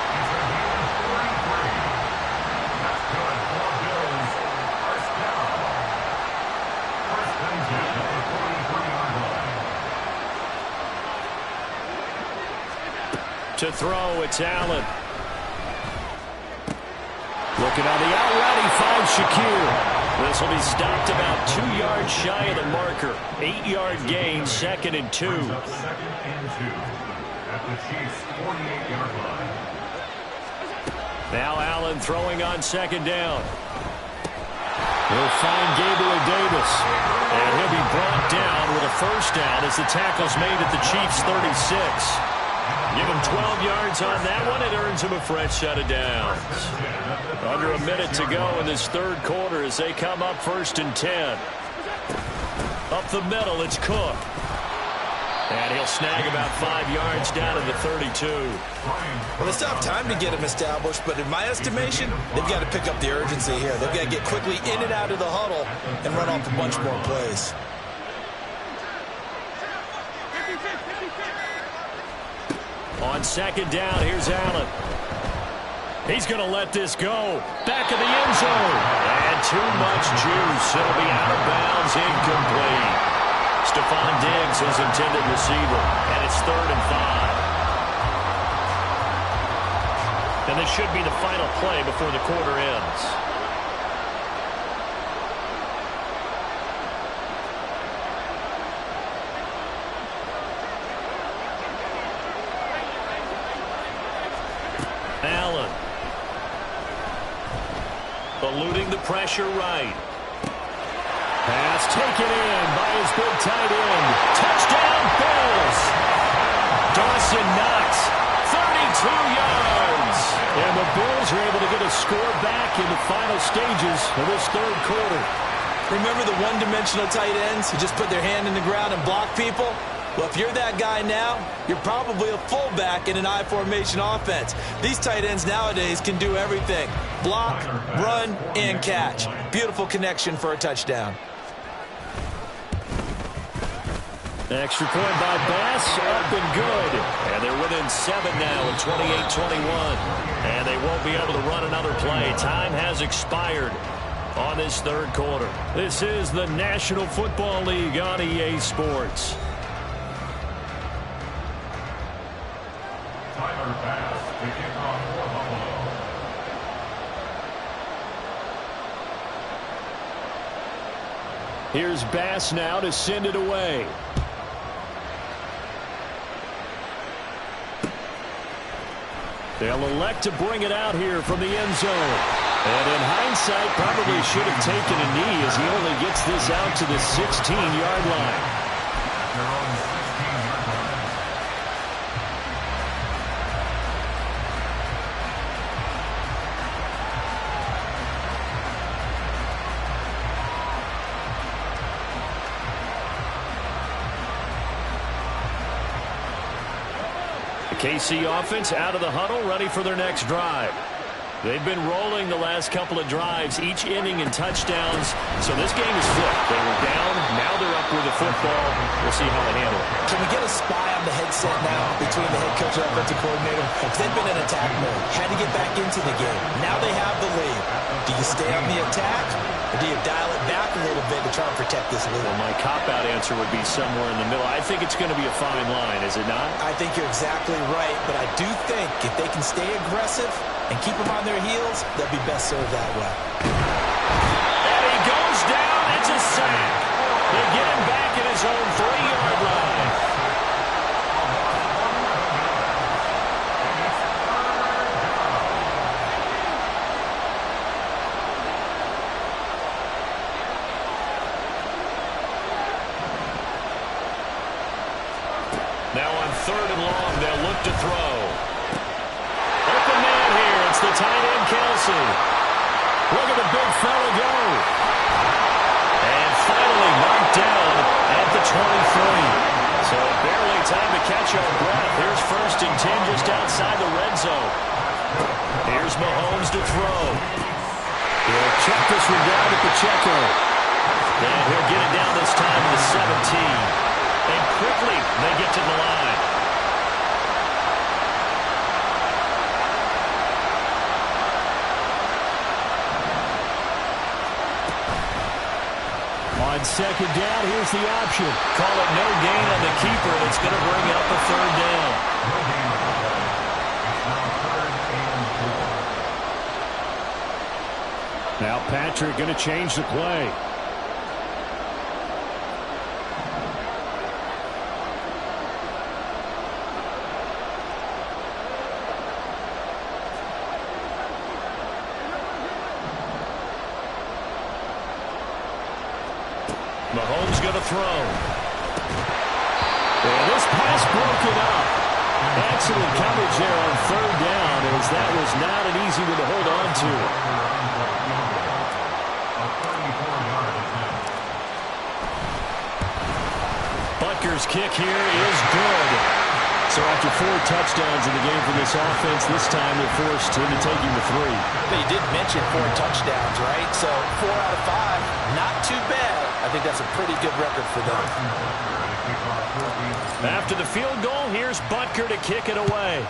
To throw, it's Allen. Looking on the out route, he finds Shakir. This will be stopped about 2 yards shy of the marker. 8-yard gain, 2nd and 2. 2nd and 2 at the Chiefs' 48-yard line. Now Allen throwing on 2nd down. He'll find Gabriel Davis. And he'll be brought down with a 1st down as the tackle's made at the Chiefs' 36. Give him 12 yards on that one. It earns him a fresh set of downs. Under a minute to go in this 3rd quarter as they come up 1st and 10. Up the middle, it's Cook. And he'll snag about 5 yards down to the 32. Well, they still have time to get him established, but in my estimation, they've got to pick up the urgency here. They've got to get quickly in and out of the huddle and run off a bunch more plays. On second down, here's Allen. He's going to let this go. Back of the end zone. And too much juice. It'll be out of bounds, incomplete. Stephon Diggs, his intended receiver. And it's 3rd and 5. And this should be the final play before the quarter ends. Allen. Eluding the pressure right. Pass taken in by his big tight end. Touchdown, Bills. Dawson Knox, 32 yards. And the Bills are able to get a score back in the final stages of this 3rd quarter. Remember the one-dimensional tight ends who just put their hand in the ground and block people? Well, if you're that guy now, you're probably a fullback in an I formation offense. These tight ends nowadays can do everything. Block, run, and catch. Beautiful connection for a touchdown. Extra point by Bass, up and good. And they're within 7 now at 28-21. And they won't be able to run another play. Time has expired on this 3rd quarter. This is the National Football League on EA Sports. Here's Bass now to send it away. They'll elect to bring it out here from the end zone. And in hindsight, probably should have taken a knee as he only gets this out to the 16-yard line. KC offense out of the huddle, ready for their next drive. They've been rolling the last couple of drives, each inning in touchdowns. So this game is flipped. They were down, now they're up with the football. We'll see how they handle it. Can we get a spy on the headset now between the head coach and offensive coordinator? Because they've been in attack mode, had to get back into the game. Now they have the lead. Do you stay on the attack, or do you dial it back a little bit to try and protect this lead? Well, my cop-out answer would be somewhere in the middle. I think it's going to be a fine line, is it not? I think you're exactly right, but I do think if they can stay aggressive and keep them on their heels, they'll be best served that way. And he goes down. It's a sack. They get him back at his own 3-yard line. Now on 3rd and long, they'll look to throw. Open man here. It's the tight end, Kelsey. Look at the big fella go. And finally knocked down at the 23. So barely time to catch our breath. Here's 1st and 10 just outside the red zone. Here's Mahomes to throw. He'll check this one down to Pacheco. And he'll get it down this time to the 17. And quickly they get to the line. On 2nd down, here's the option. Call it no gain on the keeper, and it's going to bring up a 3rd down. Now Patrick going to change the play. Mahomes going to throw. And this pass broken up. Excellent coverage there on 3rd down, as that was not an easy one to hold on to. Butker's kick here is good. So after 4 touchdowns in the game for this offense, this time they're forced into taking the 3. But you did mention 4 touchdowns, right? So 4 out of 5, not too bad. I think that's a pretty good record for them. After the field goal, here's Butker to kick it away.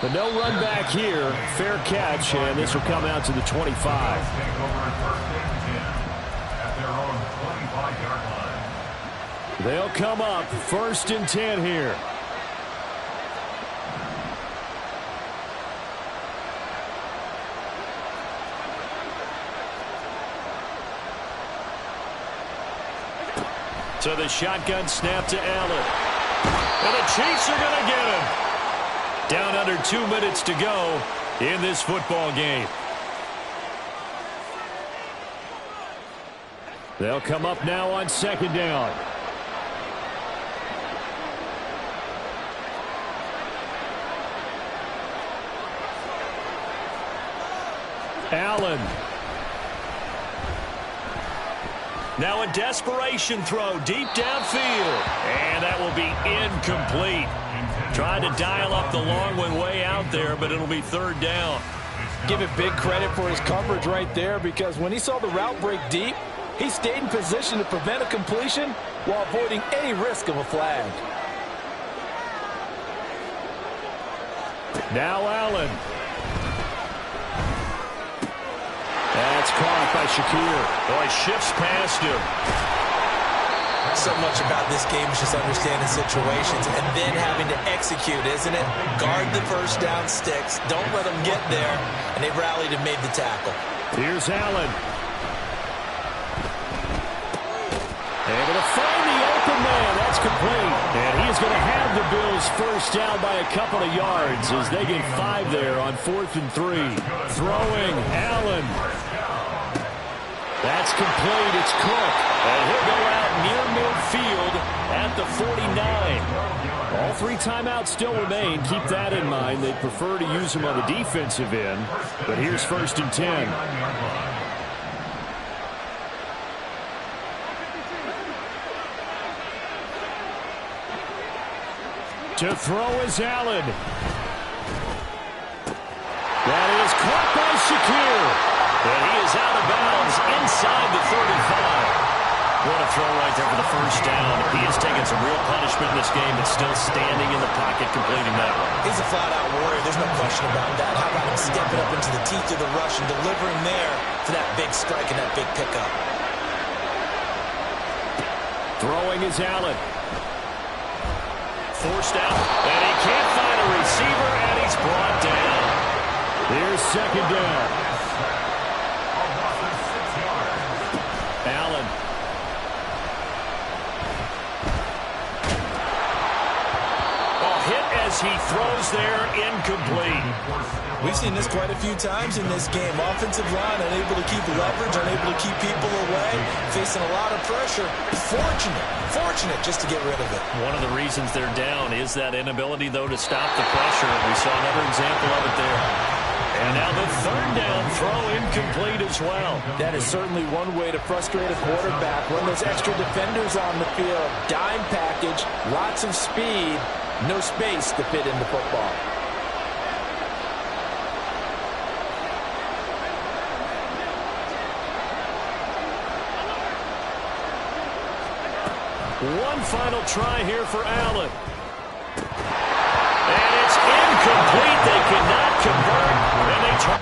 But no run back here. Fair catch, and this will come out to the 25. They'll come up 1st and 10 here. So the shotgun snap to Allen. And the Chiefs are going to get him. Down under 2 minutes to go in this football game. They'll come up now on 2nd down. Allen. Now a desperation throw deep downfield. And that will be incomplete. Trying to dial up the long one way out there, but it'll be 3rd down. Give it big credit for his coverage right there, because when he saw the route break deep, he stayed in position to prevent a completion while avoiding any risk of a flag. Now Allen. That's caught by Shakir. Boy, shifts past him. So much about this game is just understanding situations and then having to execute, isn't it? Guard the first down sticks. Don't let them get there. And they rallied and made the tackle. Here's Allen. Able to find the open man. That's complete. And he's going to have the Bills first down by a couple of yards as they get 5 there on 4th and 3. Throwing Allen. That's complete. It's Cook. And he'll go out near midfield at the 49. All 3 timeouts still remain. Keep that in mind. They prefer to use them on the defensive end. But here's 1st and 10. To throw is Allen. That is caught by Shakir. And he is out of bounds inside the 35. What a throw right there for the first down. He has taken some real punishment in this game, but still standing in the pocket completing that one. He's a flat-out warrior. There's no question about that. How about him stepping up into the teeth of the rush and delivering there for that big strike and that big pickup. Throwing is Allen. Forced out, and he can't find a receiver, and he's brought down. Here's 2nd down. Allen. Hit as he throws there, incomplete. We've seen this quite a few times in this game. Offensive line unable to keep leverage, unable to keep people away, facing a lot of pressure. Fortunate just to get rid of it. One of the reasons they're down is that inability, though, to stop the pressure. We saw another example of it there. And now the 3rd down throw incomplete as well. That is certainly one way to frustrate a quarterback. Run those extra defenders on the field. Dime package, lots of speed. No space to fit in the football. One final try here for Allen. And it's incomplete. They cannot convert. And they try.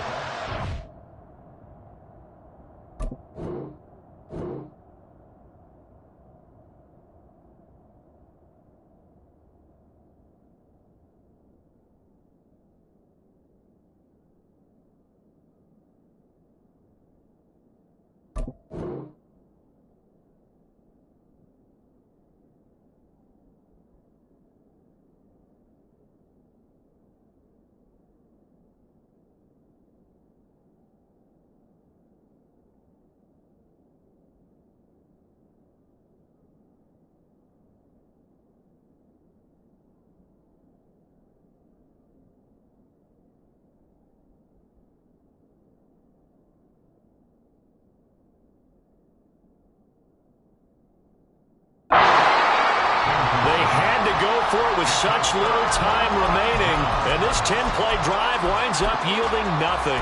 With such little time remaining, and this 10-play drive winds up yielding nothing.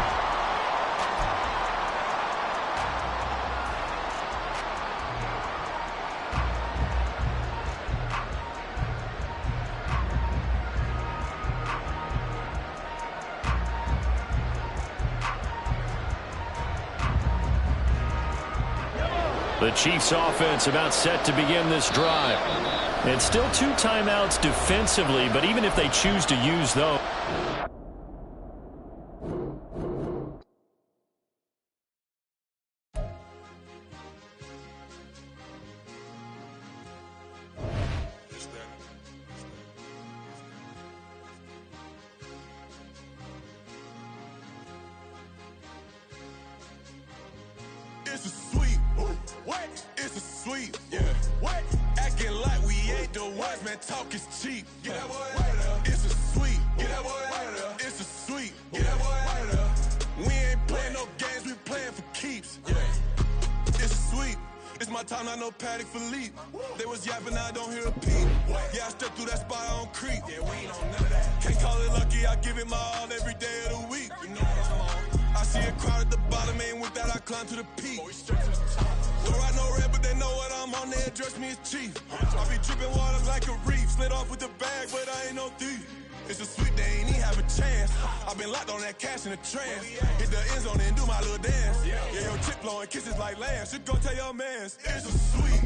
The Chiefs offense about set to begin this drive. It's still 2 timeouts defensively, but even if they choose to use those. It's a sweep. What? It's a sweep. Yeah. What? Acting like we ain't the ones, man. Talk is cheap. Get that boy out of there. It's a sweep. Get that boy out of there. It's a sweep. Get that boy out of there. We ain't playing no games. We playing for keeps. Yeah. It's a sweep. It's my time, not no Paddock Philippe. They was yapping, I don't hear a peep. Yeah, I stepped through that spot, I don't creep. Yeah, we ain't on none of that. Can't call it lucky, I give it my all every day of the week. You know what I'm on. I see a crowd at the bottom, and with that I climb to the peak. Throw out no red, but they know what I'm on, they address me as chief. I be dripping water like a reef. Slid off with the bag, but I ain't no thief. It's a sweet, they ain't even have a chance. I've been locked on that cash in a trance. Hit the end zone and do my little dance. Yeah, your tip blowing kisses like lambs. You go tell your mans. It's a sweet.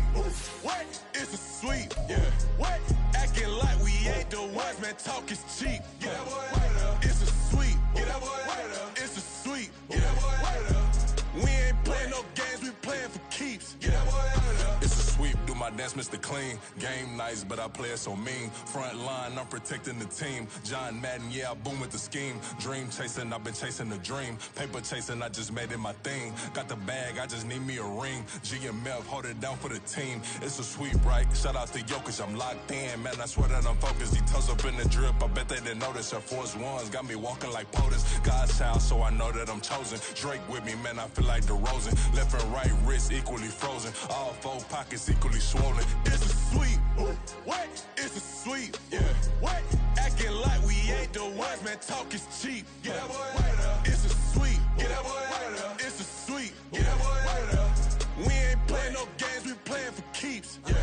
What? It's a sweet. Yeah. What? Acting like we ain't the ones, man. Talk is cheap. Get that boy out of there. It's a sweet. Get that boy out of there. It's a sweet. Get that boy out of there. We ain't playing no games, we playing for keeps. Get that boy out of there. It's a sweep, do my dance, Mr. Clean. Game nice, but I play it so mean. Front line, I'm protecting the team. John Madden, yeah, I boom with the scheme. Dream chasing, I've been chasing the dream. Paper chasing, I just made it my thing. Got the bag, I just need me a ring. GMF, hold it down for the team. It's a sweep, right? Shout out to Jokic, I'm locked in. Man, I swear that I'm focused. He toes up in the drip, I bet they didn't notice. Air Force Ones got me walking like POTUS. God's child, so I know that I'm chosen. Drake with me, man, I feel like DeRozan. Left and right wrist equally frozen. All 4 pockets equally swollen. It's a sweep. What? It's a sweep. Yeah. What? Acting like we ain't the ones, man. Talk is cheap. Get that boy out of there. It's a sweep. Get that boy out of there. It's a sweep. Get that boy out of there. We ain't playing no games, we playing for keeps. Yeah.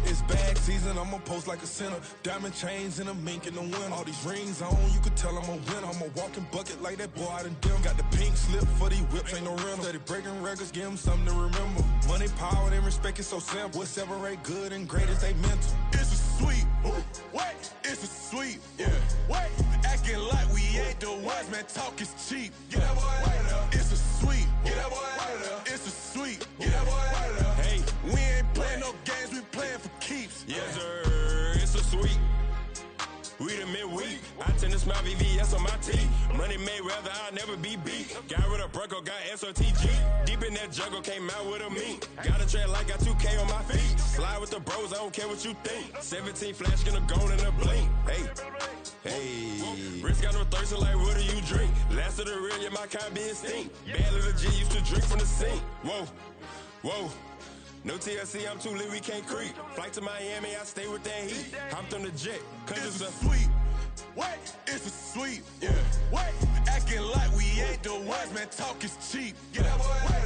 It's bag season, I'ma post like a sinner. Diamond chains and a mink in the wind. All these rings on, you could tell I'm a winner. I'm a walking bucket like that boy out in Denver. Got the pink slip for these whips, ain't no rental. Steady breaking records, give them something to remember. Money, power, and respect is so simple. What separate good and great is they mental. It's a sweep. What? It's a sweep. Yeah. What? Acting like we ain't the ones, man. Talk is cheap. Get that boy out of there. It's a sweep. Get that boy out of there. It's a sweep. Get that boy out of there. Hey, we ain't playing no games, we playing for keeps. Yes, sir. It's a sweep. We the midweek. I tend to smile VVS on my teeth. Money made rather I'll never be beat. Got rid of Bronco, got SOTG. Deep in that jungle, came out with a meat. Got a trail like got 2K on my feet. Slide with the bros, I don't care what you think. 17 flash, gonna go in a blink. Hey. Wrist got no thirsting like what do you drink? Last of the real, yeah, my kind be extinct. Bad little G used to drink from the sink. Whoa. No TLC, I'm too lit, we can't creep. Flight to Miami, I stay with that heat. Hopped on the jet, cause it's a sweep. What? It's a sweep. Yeah. What? Acting like we ain't the ones, man. Talk is cheap. Get that boy out of